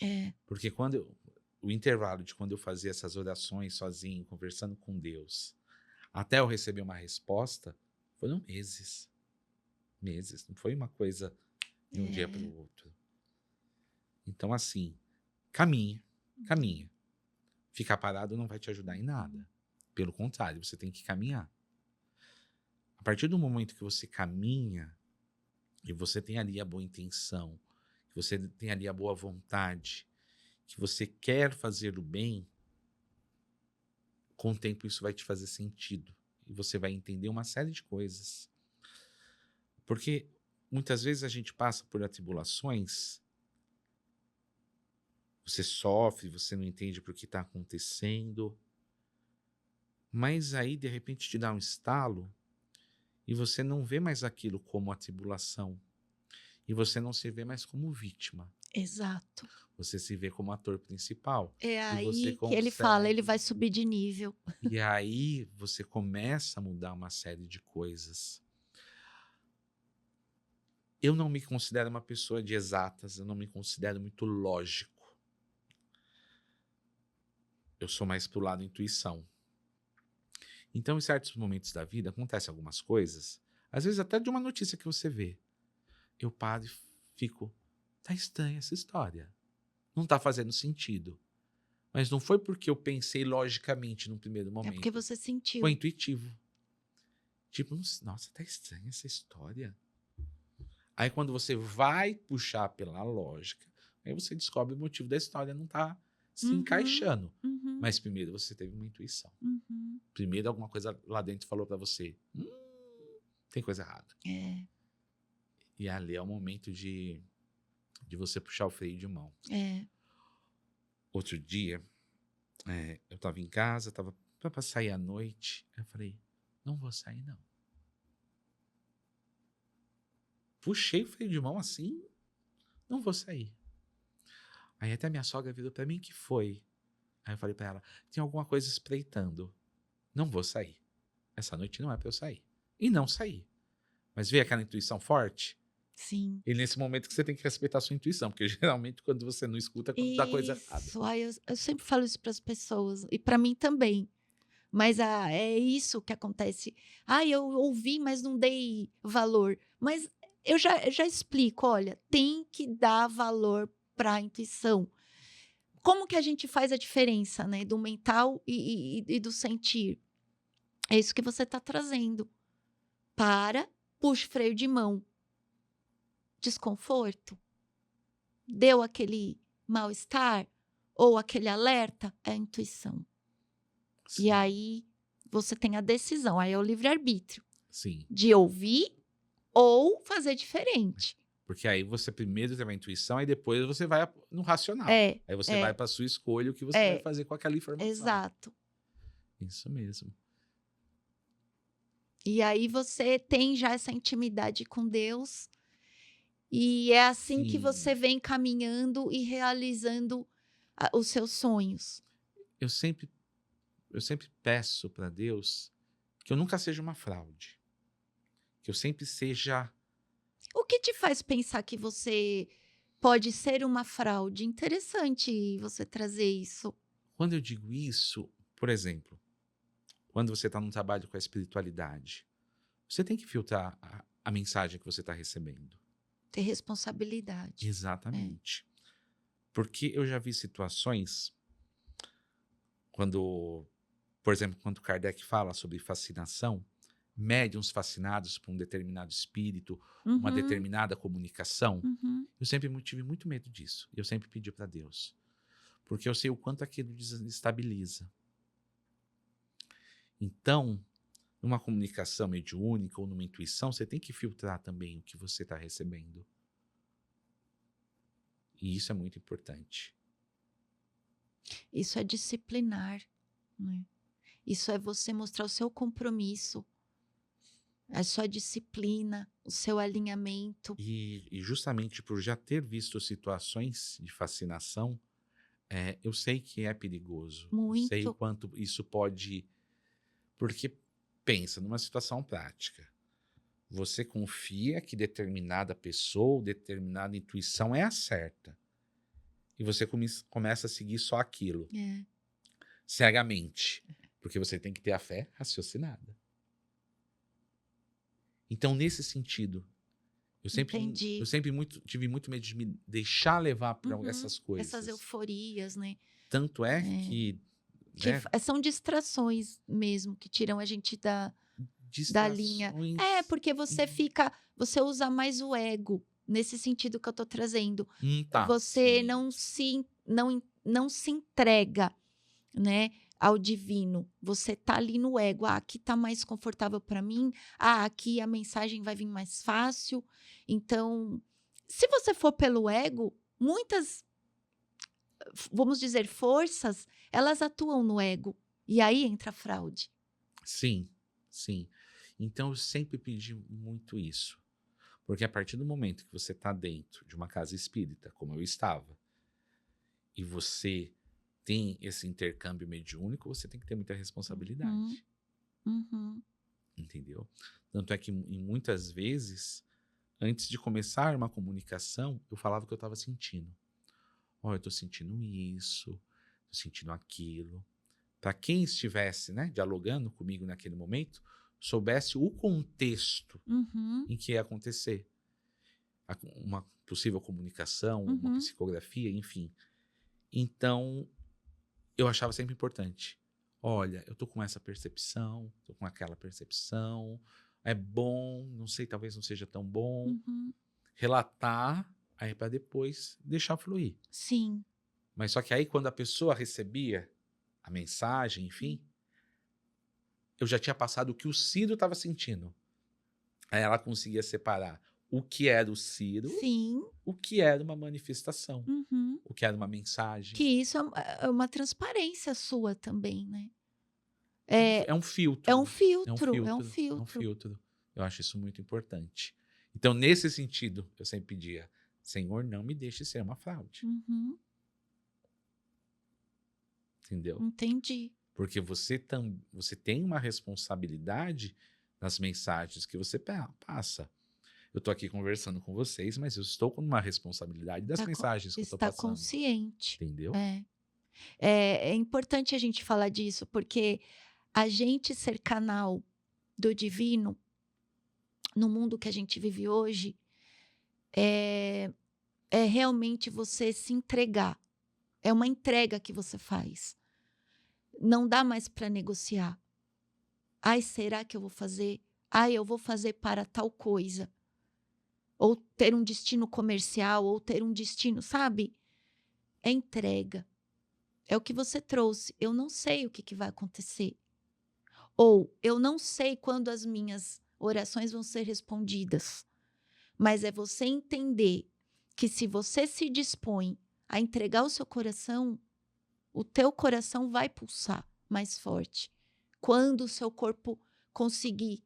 É. Porque o intervalo de quando eu fazia essas orações sozinho, conversando com Deus, até eu receber uma resposta, foram meses. Meses. Não foi uma coisa de um dia para o outro. Então, assim, caminha. Ficar parado não vai te ajudar em nada. Pelo contrário, você tem que caminhar. A partir do momento que você caminha e você tem ali a boa intenção, que você tem ali a boa vontade, que você quer fazer o bem, com o tempo isso vai te fazer sentido. E você vai entender uma série de coisas. Porque muitas vezes a gente passa por atribulações, você sofre, você não entende por que está acontecendo, mas aí de repente te dá um estalo e você não vê mais aquilo como atribulação. E você não se vê mais como vítima. Exato. Você se vê como ator principal. É E você aí que ele fala, consegue. ele vai subir de nível. E aí você começa a mudar uma série de coisas. Eu não me considero uma pessoa de exatas, eu não me considero muito lógico. Eu sou mais pro lado intuição. Então, em certos momentos da vida, acontecem algumas coisas, às vezes até de uma notícia que você vê. Eu paro e fico, tá estranha essa história. Não tá fazendo sentido. Mas não foi porque eu pensei logicamente no primeiro É momento. porque você sentiu. Foi intuitivo. Tipo, nossa, tá estranha essa história. Aí quando você vai puxar pela lógica, aí você descobre o motivo da história não tá se encaixando. Uhum. Mas primeiro você teve uma intuição. Uhum. Primeiro alguma coisa lá dentro falou pra você, tem coisa errada. É. E ali é o momento de você puxar o freio de mão. É. Outro dia, eu tava em casa, tava pra sair à noite. Eu falei, não vou sair não. Puxei o freio de mão assim, não vou sair. Aí até minha sogra virou pra mim, que foi? Aí eu falei pra ela, tem alguma coisa espreitando. Não vou sair. Essa noite não é pra eu sair. E não saí. Mas veio aquela intuição forte? Sim. E nesse momento que você tem que respeitar a sua intuição, porque geralmente quando você não escuta, é quando dá coisa errada. Isso. Ai, eu sempre falo isso para as pessoas, e para mim também. Mas é isso que acontece. Eu ouvi, mas não dei valor. Mas eu já explico, olha, tem que dar valor para a intuição. Como que a gente faz a diferença, né, do mental e do sentir? É isso que você está trazendo. Puxa o freio de mão. Desconforto? Deu aquele mal-estar? Ou aquele alerta? É a intuição. Sim. E aí você tem a decisão, aí é o livre-arbítrio. Sim. De ouvir ou fazer diferente. Porque aí você primeiro tem a intuição, aí depois você vai no racional. É. Aí você vai para sua escolha, o que você vai fazer com aquela informação. Exato. Isso mesmo. E aí você tem já essa intimidade com Deus. E é assim que você vem caminhando e realizando os seus sonhos. Eu sempre peço para Deus que eu nunca seja uma fraude. Que eu sempre seja... O que te faz pensar que você pode ser uma fraude? Interessante você trazer isso. Quando eu digo isso, por exemplo, quando você está num trabalho com a espiritualidade, você tem que filtrar a mensagem que você está recebendo. Ter responsabilidade. Exatamente. Porque eu já vi situações quando, por exemplo, quando Kardec fala sobre fascinação, médiuns fascinados por um determinado espírito, uma Uhum, determinada comunicação, uhum. eu sempre tive muito medo disso. Eu sempre pedi para Deus. Porque eu sei o quanto aquilo desestabiliza. Então, numa comunicação mediúnica ou numa intuição, você tem que filtrar também o que você está recebendo. E isso é muito importante. Isso é disciplinar, né? Isso é você mostrar o seu compromisso, a sua disciplina, o seu alinhamento. E justamente por já ter visto situações de fascinação, eu sei que é perigoso. Eu sei o Muito. quanto isso pode... Porque, pensa, numa situação prática. Você confia que determinada pessoa, determinada intuição é a certa. E você começa a seguir só aquilo, É. cegamente. Porque você tem que ter a fé raciocinada. Então, nesse sentido, Entendi. eu sempre tive muito medo de me deixar levar por Uhum. essas coisas. Essas euforias, né? Tanto é É. que, Que né, são distrações mesmo, que tiram a gente da linha. É, distrações... porque você usa mais o ego, nesse sentido que eu tô trazendo. Tá, Você sim. não se entrega, né, ao divino. Você tá ali no ego. Ah, aqui tá mais confortável para mim. Ah, aqui a mensagem vai vir mais fácil. Então, se você for pelo ego, muitas, vamos dizer, forças, elas atuam no ego. E aí entra a fraude. Sim, sim. Então eu sempre pedi muito isso. Porque a partir do momento que você está dentro de uma casa espírita, como eu estava, e você tem esse intercâmbio mediúnico, você tem que ter muita Uhum, responsabilidade. uhum. Entendeu? Tanto é que em muitas vezes, antes de começar uma comunicação, eu falava o que eu estava sentindo. Ó, eu estou sentindo isso, estou sentindo aquilo. Para quem estivesse, né, dialogando comigo naquele momento, soubesse o contexto Uhum, em que ia acontecer. Uma possível comunicação, uma uhum. psicografia, enfim. Então, eu achava sempre importante. Olha, eu tô com essa percepção, tô com aquela percepção, é bom, não sei, talvez não seja tão bom. Uhum. Relatar, aí para depois deixar fluir. Sim. Mas só que aí quando a pessoa recebia a mensagem, enfim, eu já tinha passado o que o Ciro estava sentindo. Aí ela conseguia separar o que era o Ciro, Sim. o que era uma manifestação, Uhum. o que era uma mensagem. Que isso é uma transparência sua também, né? É um É um filtro, é um filtro, é um filtro, é um filtro. filtro. Eu acho isso muito importante. Então, nesse sentido, eu sempre pedia, Senhor, não me deixe ser uma fraude. Uhum. Entendeu? Entendi. Porque você tem uma responsabilidade nas mensagens que você passa. Eu estou aqui conversando com vocês, mas eu estou com uma responsabilidade das Tá mensagens que eu estou está passando. consciente. Entendeu? É. É importante a gente falar disso, porque a gente ser canal do divino, no mundo que a gente vive hoje, é, é realmente você se entregar. É uma entrega que você faz. Não dá mais para negociar. Ai, será que eu vou fazer? Ai, eu vou fazer para tal coisa. Ou ter um destino comercial, ou ter um destino, sabe? É entrega. É o que você trouxe. Eu não sei o que vai acontecer. Ou eu não sei quando as minhas orações vão ser respondidas. Mas é você entender que se você se dispõe a entregar o seu coração, o teu coração vai pulsar mais forte. Quando o seu corpo conseguir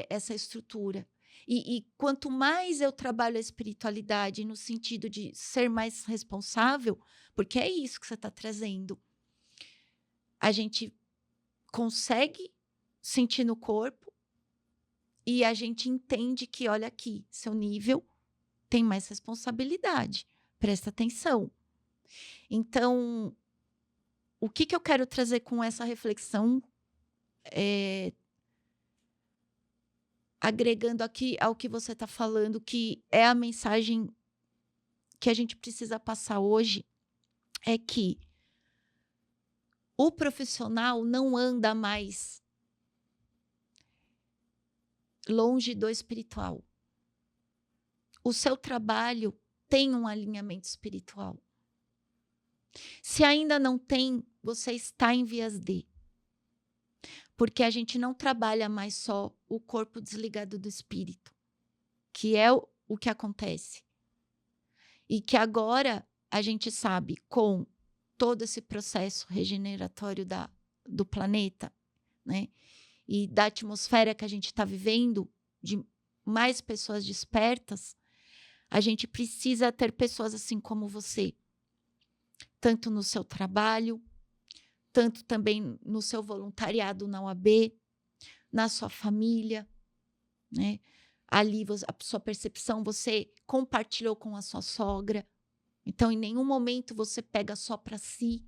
essa estrutura. E quanto mais eu trabalho a espiritualidade no sentido de ser mais responsável, porque é isso que você está trazendo, a gente consegue sentir no corpo e a gente entende que, olha aqui, seu nível tem mais responsabilidade. Presta atenção. Então, o que eu quero trazer com essa reflexão, agregando aqui ao que você está falando, que é a mensagem que a gente precisa passar hoje, é que o profissional não anda mais longe do espiritual. O seu trabalho tem um alinhamento espiritual. Se ainda não tem, você está em vias de. Porque a gente não trabalha mais só o corpo desligado do espírito, que é o que acontece. E que agora a gente sabe, com todo esse processo regeneratório do planeta, né? E da atmosfera que a gente está vivendo, de mais pessoas despertas, a gente precisa ter pessoas assim como você, tanto no seu trabalho, tanto também no seu voluntariado na UAB, na sua família, né? Ali a sua percepção, você compartilhou com a sua sogra, então em nenhum momento você pega só para si.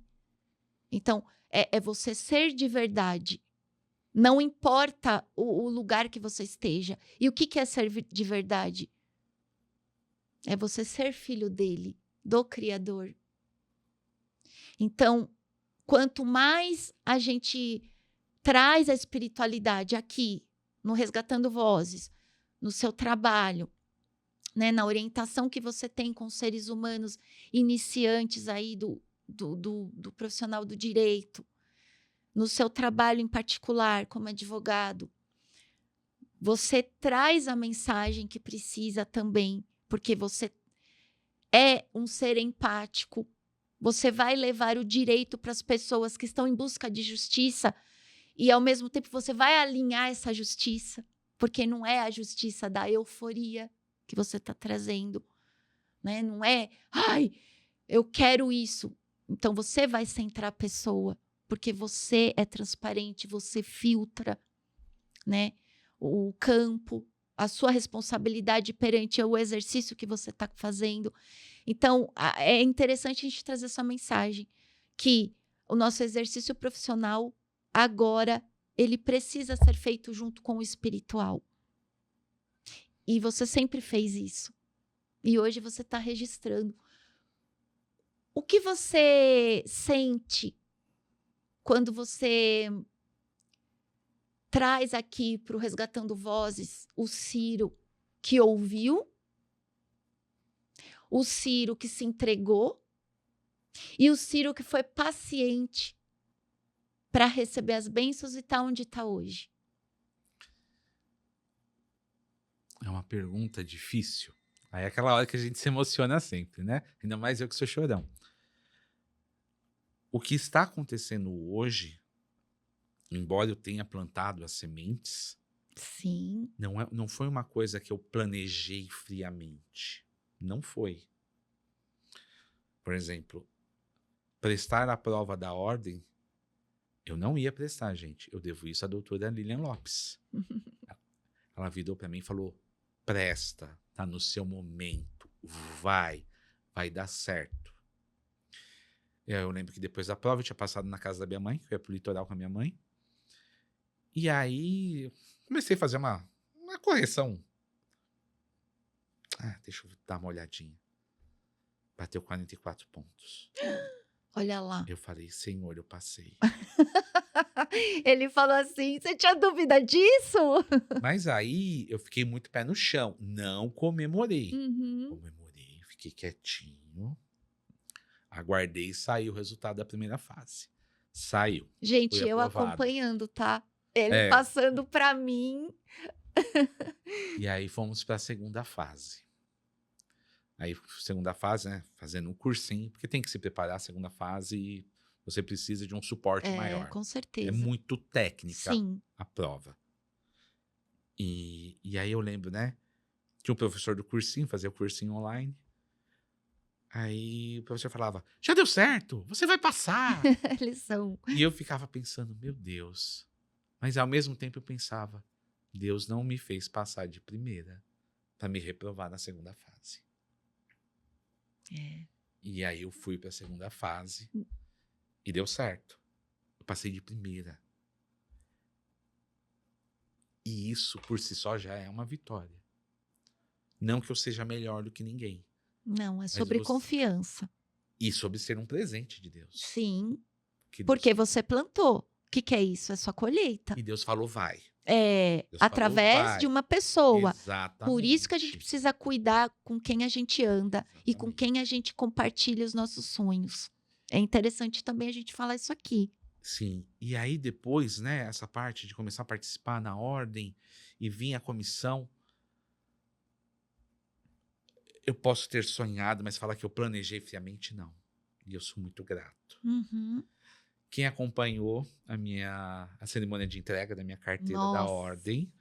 Então é você ser de verdade. Não importa o lugar que você esteja. E o que é ser de verdade? É você ser filho dele, do Criador. Então, quanto mais a gente traz a espiritualidade aqui, no Resgatando Vozes, no seu trabalho, né, na orientação que você tem com seres humanos iniciantes aí do profissional do direito, no seu trabalho em particular como advogado, você traz a mensagem que precisa também, porque você é um ser empático, você vai levar o direito para as pessoas que estão em busca de justiça e, ao mesmo tempo, você vai alinhar essa justiça, porque não é a justiça da euforia que você está trazendo, né? Não é, ai, eu quero isso. Então, você vai centrar a pessoa, porque você é transparente, você filtra, né, o campo, a sua responsabilidade perante o exercício que você está fazendo. Então, é interessante a gente trazer essa mensagem, que o nosso exercício profissional, agora, ele precisa ser feito junto com o espiritual. E você sempre fez isso. E hoje você está registrando. O que você sente quando você traz aqui para o Resgatando Vozes o Ciro que ouviu, o Ciro que se entregou e o Ciro que foi paciente para receber as bênçãos e tá onde está hoje? É uma pergunta difícil. Aí é aquela hora que a gente se emociona sempre, né? Ainda mais eu que sou chorão. O que está acontecendo hoje, embora eu tenha plantado as sementes, Sim. não foi uma coisa que eu planejei friamente. Não foi. Por exemplo, prestar a prova da ordem, eu não ia prestar, gente. Eu devo isso à doutora Lilian Lopes. Ela virou para mim e falou, presta, tá no seu momento, vai dar certo. Eu lembro que depois da prova eu tinha passado na casa da minha mãe, que eu ia pro litoral com a minha mãe. E aí comecei a fazer uma correção. Deixa eu dar uma olhadinha. Bateu 44 pontos. Olha lá. Eu falei, Senhor, eu passei. Ele falou assim, você tinha dúvida disso? Mas aí eu fiquei muito pé no chão. Não comemorei. Uhum. Comemorei, fiquei quietinho. Aguardei e saiu o resultado da primeira fase. Saiu. Gente, Fui eu aprovado. acompanhando, tá? Ele passando para mim. E aí fomos para a segunda fase. Aí, segunda fase, né? Fazendo um cursinho, porque tem que se preparar a segunda fase e você precisa de um suporte maior. Com certeza. É muito técnica Sim. a prova. E aí eu lembro, né? Tinha um professor do cursinho, fazia o cursinho online. Aí o professor falava, já deu certo, você vai passar. Lição. E eu ficava pensando, meu Deus, Mas ao mesmo tempo eu pensava, Deus não me fez passar de primeira para me reprovar na segunda fase. É. E aí eu fui para a segunda fase e deu certo. Eu passei de primeira. E isso por si só já é uma vitória. Não que eu seja melhor do que ninguém. Não, é Mas sobre confiança. E sobre ser um presente de Deus. Sim, Que Deus... porque você plantou. O que é isso? É sua colheita. E Deus falou, vai. É, Deus através falou, vai. de uma pessoa. Exatamente. Por isso que a gente precisa cuidar com quem a gente anda e com Exatamente. quem a gente compartilha os nossos sonhos. É interessante também a gente falar isso aqui. Sim. E aí depois, né, essa parte de começar a participar na ordem e vir a comissão, eu posso ter sonhado, mas falar que eu planejei friamente, não. E eu sou muito grato. Uhum. Quem acompanhou a cerimônia de entrega da minha carteira da Nossa. ordem,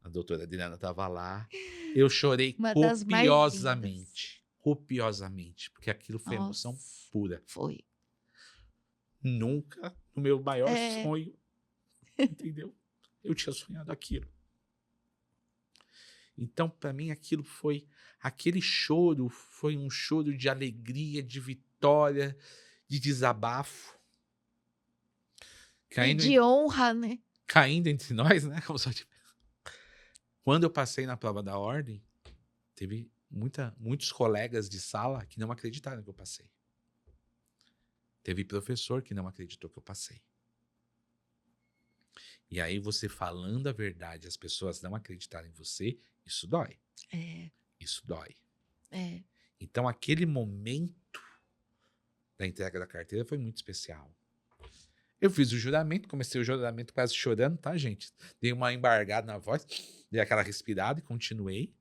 a doutora Adriana estava lá, eu chorei Uma das mais copiosamente. Copiosamente, porque aquilo foi emoção Nossa, pura. foi. Nunca, no meu maior É. sonho, entendeu? Eu tinha sonhado aquilo. Então, para mim, aquele choro foi um choro de alegria, de vitória, de desabafo. E de honra, né? Caindo entre nós, né? Quando eu passei na prova da ordem, teve muitos colegas de sala que não acreditaram que eu passei. Teve professor que não acreditou que eu passei. E aí você falando a verdade, as pessoas não acreditarem em você, isso dói. É. Isso dói. É. Então aquele momento da entrega da carteira foi muito especial. Eu fiz o juramento, comecei o juramento quase chorando, tá, gente? Dei uma embargada na voz, dei aquela respirada e continuei.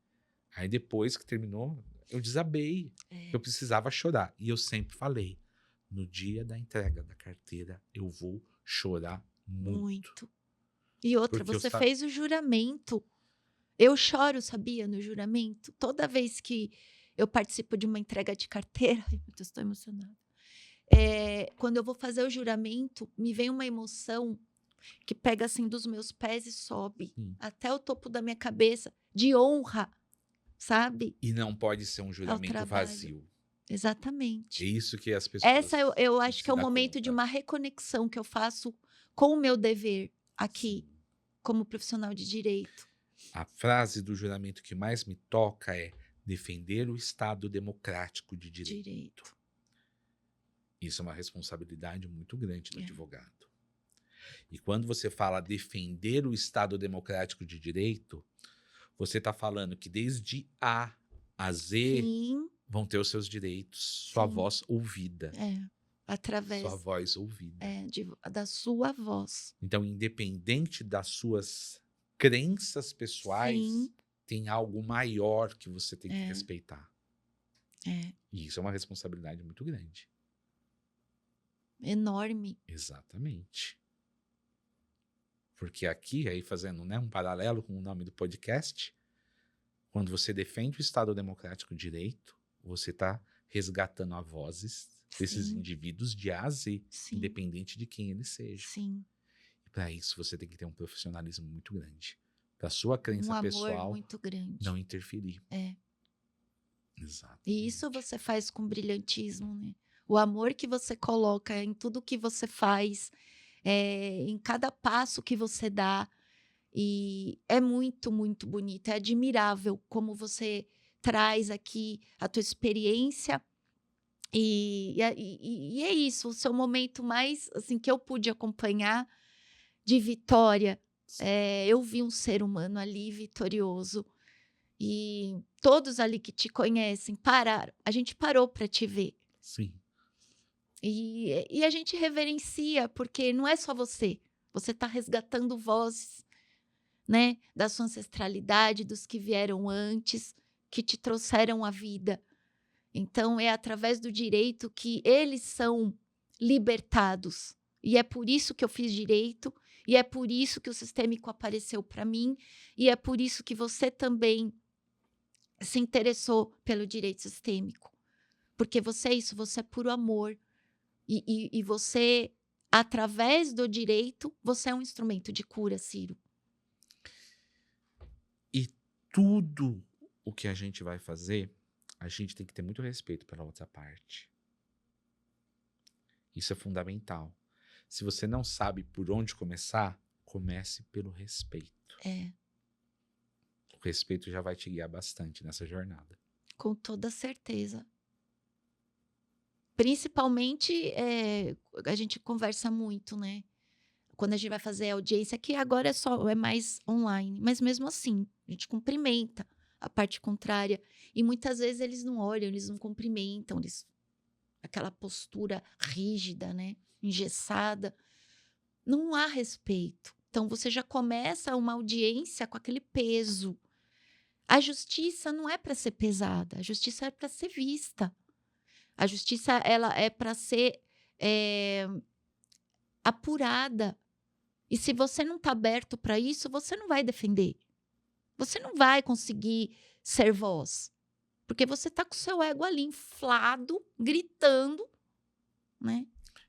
Aí depois que terminou, eu desabei. É. Eu precisava chorar. E eu sempre falei, no dia da entrega da carteira, eu vou chorar muito. E outra, Porque você fez o juramento. Eu choro, sabia, no juramento. Toda vez que eu participo de uma entrega de carteira, ai, meu Deus, estou emocionada. Quando eu vou fazer o juramento, me vem uma emoção que pega assim dos meus pés e sobe até o topo da minha cabeça, de honra, sabe? E não pode ser um juramento vazio. Exatamente. É isso que as pessoas... Essa eu acho que é o momento de uma reconexão que eu faço com o meu dever aqui, como profissional de direito. A frase do juramento que mais me toca é defender o Estado democrático de direito. Isso é uma responsabilidade muito grande do advogado. E quando você fala defender o Estado democrático de direito, você está falando que desde A a Z vão ter os seus direitos, sua voz ouvida. Através sua voz ouvida. Da sua voz. Então, independente das suas crenças pessoais, tem algo maior que você tem que respeitar. E isso é uma responsabilidade muito grande. Enorme. Exatamente. Porque aqui, aí fazendo, né, um paralelo com o nome do podcast, quando você defende o Estado Democrático de Direito, você está resgatando as vozes desses indivíduos de A a Z, independente de quem eles sejam. E para isso você tem que ter um profissionalismo muito grande. Para sua crença pessoal muito grande. Não interferir. Exato. E isso você faz com brilhantismo, né? O amor que você coloca em tudo que você faz, em cada passo que você dá. E é muito, muito bonito. É admirável como você traz aqui a tua experiência. E é isso, o seu momento mais, assim, que eu pude acompanhar de vitória. Eu vi um ser humano ali vitorioso. E todos ali que te conhecem pararam. A gente parou para te ver. Sim. E a gente reverencia, porque não é só você. Você está resgatando vozes, né, da sua ancestralidade, dos que vieram antes, que te trouxeram a vida. Então, é através do direito que eles são libertados. E é por isso que eu fiz direito, e é por isso que o sistêmico apareceu para mim, e é por isso que você também se interessou pelo direito sistêmico. Porque você é isso, você é puro amor. E você através do direito, você é um instrumento de cura, Ciro. E tudo o que a gente vai fazer, a gente tem que ter muito respeito pela outra parte. Isso é fundamental. Se você não sabe por onde começar, comece pelo respeito. É, O respeito já vai te guiar bastante nessa jornada. com toda certeza. Principalmente, a gente conversa muito, né? Quando a gente vai fazer audiência, que agora é mais online, mas mesmo assim, a gente cumprimenta a parte contrária. E muitas vezes eles não olham, eles não cumprimentam, aquela postura rígida, né? Engessada. Não há respeito. Então você já começa uma audiência com aquele peso. A justiça não é para ser pesada, a justiça é para ser vista. A justiça ela é para ser apurada. E se você não está aberto para isso, você não vai defender. Você não vai conseguir ser voz. Porque você está com o seu ego ali inflado, gritando, né?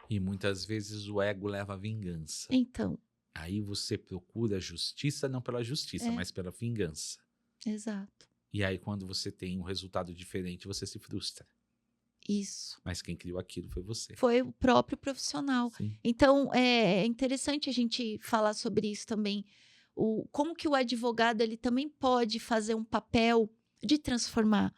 E muitas vezes o ego leva à vingança. Então, Aí você procura a justiça, não pela justiça, É. mas pela vingança. exato. E aí, quando você tem um resultado diferente, você se frustra. Isso. Mas quem criou aquilo foi você. Foi o próprio profissional. Sim. Então, é interessante a gente falar sobre isso também. Como que o advogado ele também pode fazer um papel de transformar.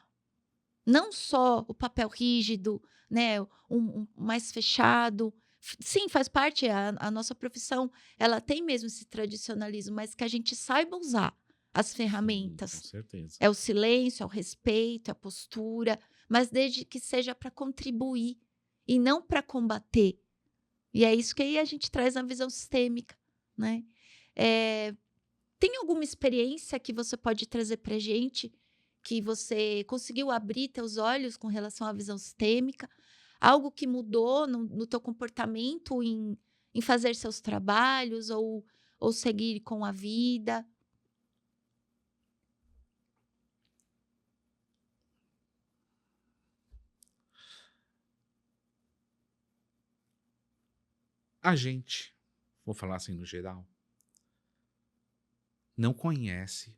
Não só o papel rígido, né, um mais fechado. Sim, faz parte, a nossa profissão, ela tem mesmo esse tradicionalismo, mas que a gente saiba usar as Sim, com ferramentas. certeza. É o silêncio, é o respeito, é a postura, mas desde que seja para contribuir e não para combater. E é isso que aí a gente traz na visão sistêmica, né? Tem alguma experiência que você pode trazer para gente que você conseguiu abrir teus olhos com relação à visão sistêmica? Algo que mudou no teu comportamento em fazer seus trabalhos ou seguir com a vida? A gente, vou falar assim no geral, não conhece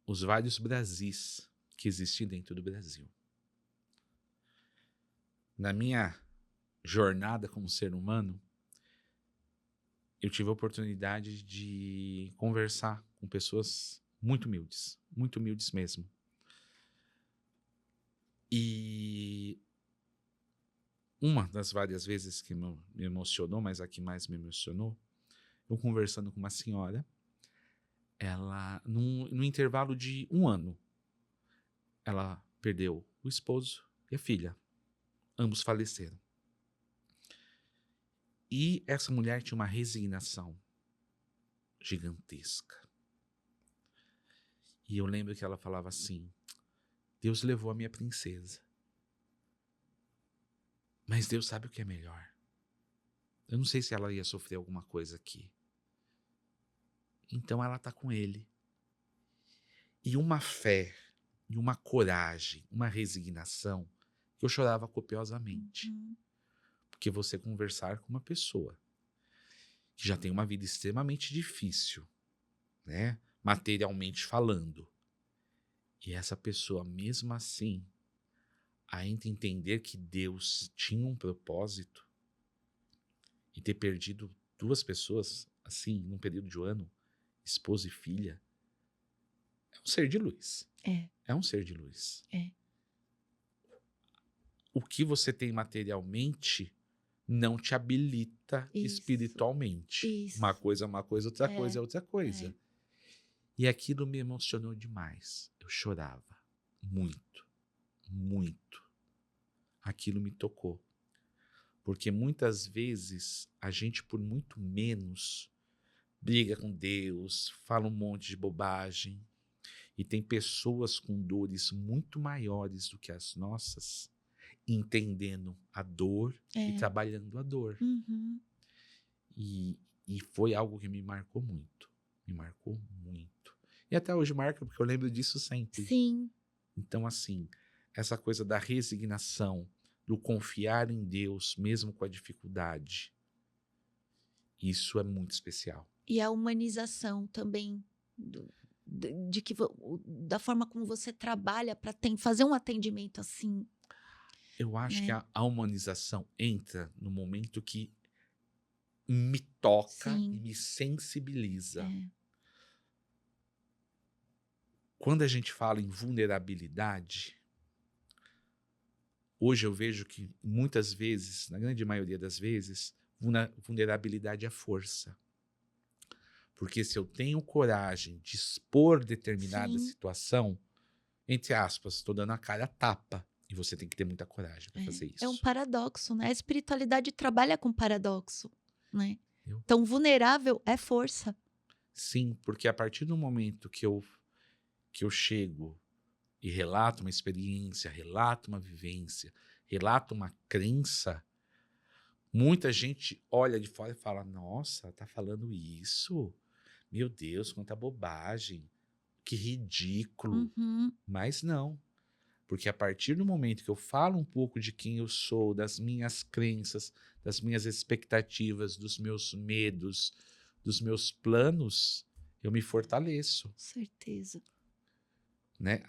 os vários Brasis que existem dentro do Brasil. Na minha jornada como ser humano, eu tive a oportunidade de conversar com pessoas muito humildes mesmo. E uma das várias vezes que me emocionou, mas a que mais me emocionou, eu conversando com uma senhora, ela, num intervalo de 1 ano, ela perdeu o esposo e a filha. Ambos faleceram. E essa mulher tinha uma resignação gigantesca. E eu lembro que ela falava assim: Deus levou a minha princesa, mas Deus sabe o que é melhor. Eu não sei se ela ia sofrer alguma coisa aqui. Então ela está com ele. E uma fé, e uma coragem, uma resignação, que eu chorava copiosamente. Porque você conversar com uma pessoa que já tem uma vida extremamente difícil, né? Materialmente falando. E essa pessoa, mesmo assim, ainda entender que Deus tinha um propósito e ter perdido 2 pessoas, assim, num período de 1 ano, esposa e filha, é um ser de luz. É um ser de luz. O que você tem materialmente não te habilita Isso. espiritualmente. Isso. Uma coisa é uma coisa, outra coisa é outra coisa. É. E aquilo me emocionou demais. Eu chorava muito, muito. Aquilo me tocou. Porque muitas vezes a gente, por muito menos, briga com Deus, fala um monte de bobagem. E tem pessoas com dores muito maiores do que as nossas, entendendo a dor e trabalhando a dor. Uhum. E foi algo que me marcou muito. Me marcou muito. E até hoje marca, porque eu lembro disso sempre. Sim. Então, assim, essa coisa da resignação, do confiar em Deus, mesmo com a dificuldade, Isso é muito especial. E a humanização também da forma como você trabalha para fazer um atendimento assim. Eu acho Né? que a humanização entra no momento que me toca Sim. e me sensibiliza. É. Quando a gente fala em vulnerabilidade, hoje eu vejo que muitas vezes, na grande maioria das vezes, vulnerabilidade é força. Porque se eu tenho coragem de expor determinada Sim. situação, entre aspas, estou dando a cara a tapa. E você tem que ter muita coragem para fazer isso. É um paradoxo, né? A espiritualidade trabalha com paradoxo, né? Eu? Então, vulnerável é força. Sim, porque a partir do momento que eu chego e relato uma experiência, relato uma vivência, relato uma crença, muita gente olha de fora e fala, nossa, tá falando isso? Meu Deus, quanta bobagem, que ridículo. Uhum. Mas não, porque a partir do momento que eu falo um pouco de quem eu sou, das minhas crenças, das minhas expectativas, dos meus medos, dos meus planos, eu me fortaleço. Com certeza. Né?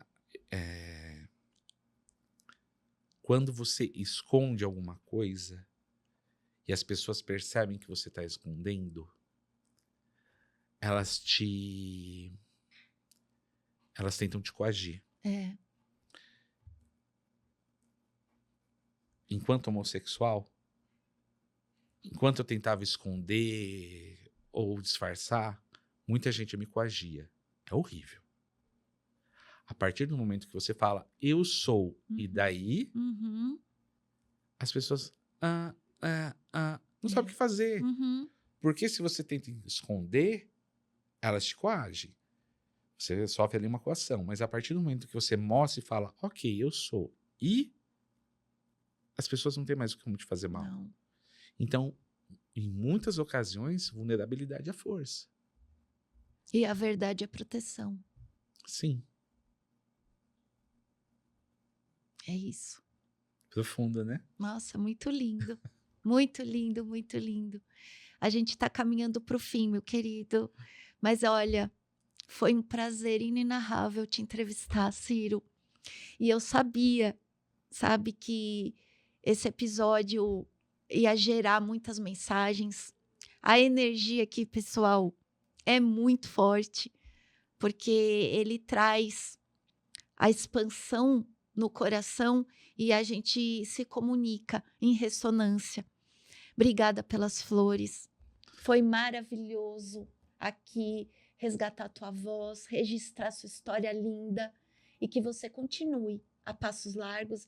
Quando você esconde alguma coisa e as pessoas percebem que você está escondendo, elas tentam te coagir. É. Enquanto homossexual, enquanto eu tentava esconder ou disfarçar, muita gente me coagia. É horrível. A partir do momento que você fala, eu sou, e daí, Uhum. as pessoas não sabem o que fazer. Uhum. Porque se você tenta esconder, elas te coagem. Você sofre ali uma coação. Mas a partir do momento que você mostra e fala, ok, eu sou, e as pessoas não têm mais como te fazer mal. Não. Então, em muitas ocasiões, vulnerabilidade é força. E a verdade é proteção. Sim. É isso. Profunda, né? Nossa, muito lindo. Muito lindo, muito lindo. A gente está caminhando para o fim, meu querido. Mas olha, foi um prazer inenarrável te entrevistar, Ciro. E eu sabia, sabe, que esse episódio ia gerar muitas mensagens. A energia aqui, pessoal, é muito forte, porque ele traz a expansão no coração e a gente se comunica em ressonância. Obrigada pelas flores. Foi maravilhoso aqui resgatar tua voz, registrar sua história linda e que você continue a passos largos,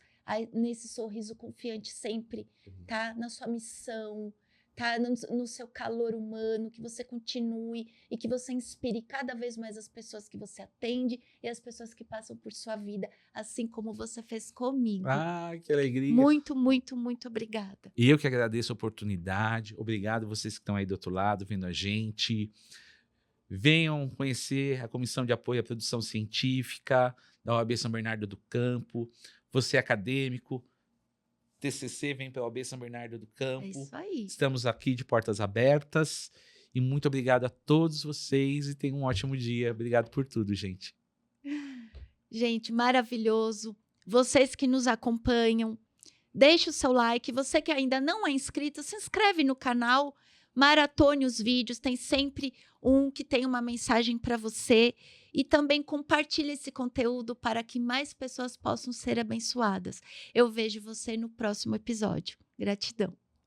nesse sorriso confiante sempre, tá? Na sua missão, tá? No seu calor humano, que você continue e que você inspire cada vez mais as pessoas que você atende e as pessoas que passam por sua vida, assim como você fez comigo. Ah, que alegria. Muito, muito, muito obrigada. E eu que agradeço a oportunidade. Obrigado vocês que estão aí do outro lado, vendo a gente. Venham conhecer a Comissão de Apoio à Produção Científica da OAB São Bernardo do Campo. Você é acadêmico, TCC vem para a OAB São Bernardo do Campo. É isso aí. Estamos aqui de portas abertas. E muito obrigado a todos vocês e tenham um ótimo dia. Obrigado por tudo, gente. Gente, maravilhoso. Vocês que nos acompanham, deixe o seu like. Você que ainda não é inscrito, se inscreve no canal, maratone os vídeos, tem sempre um que tem uma mensagem para você. E também compartilhe esse conteúdo para que mais pessoas possam ser abençoadas. Eu vejo você no próximo episódio. Gratidão.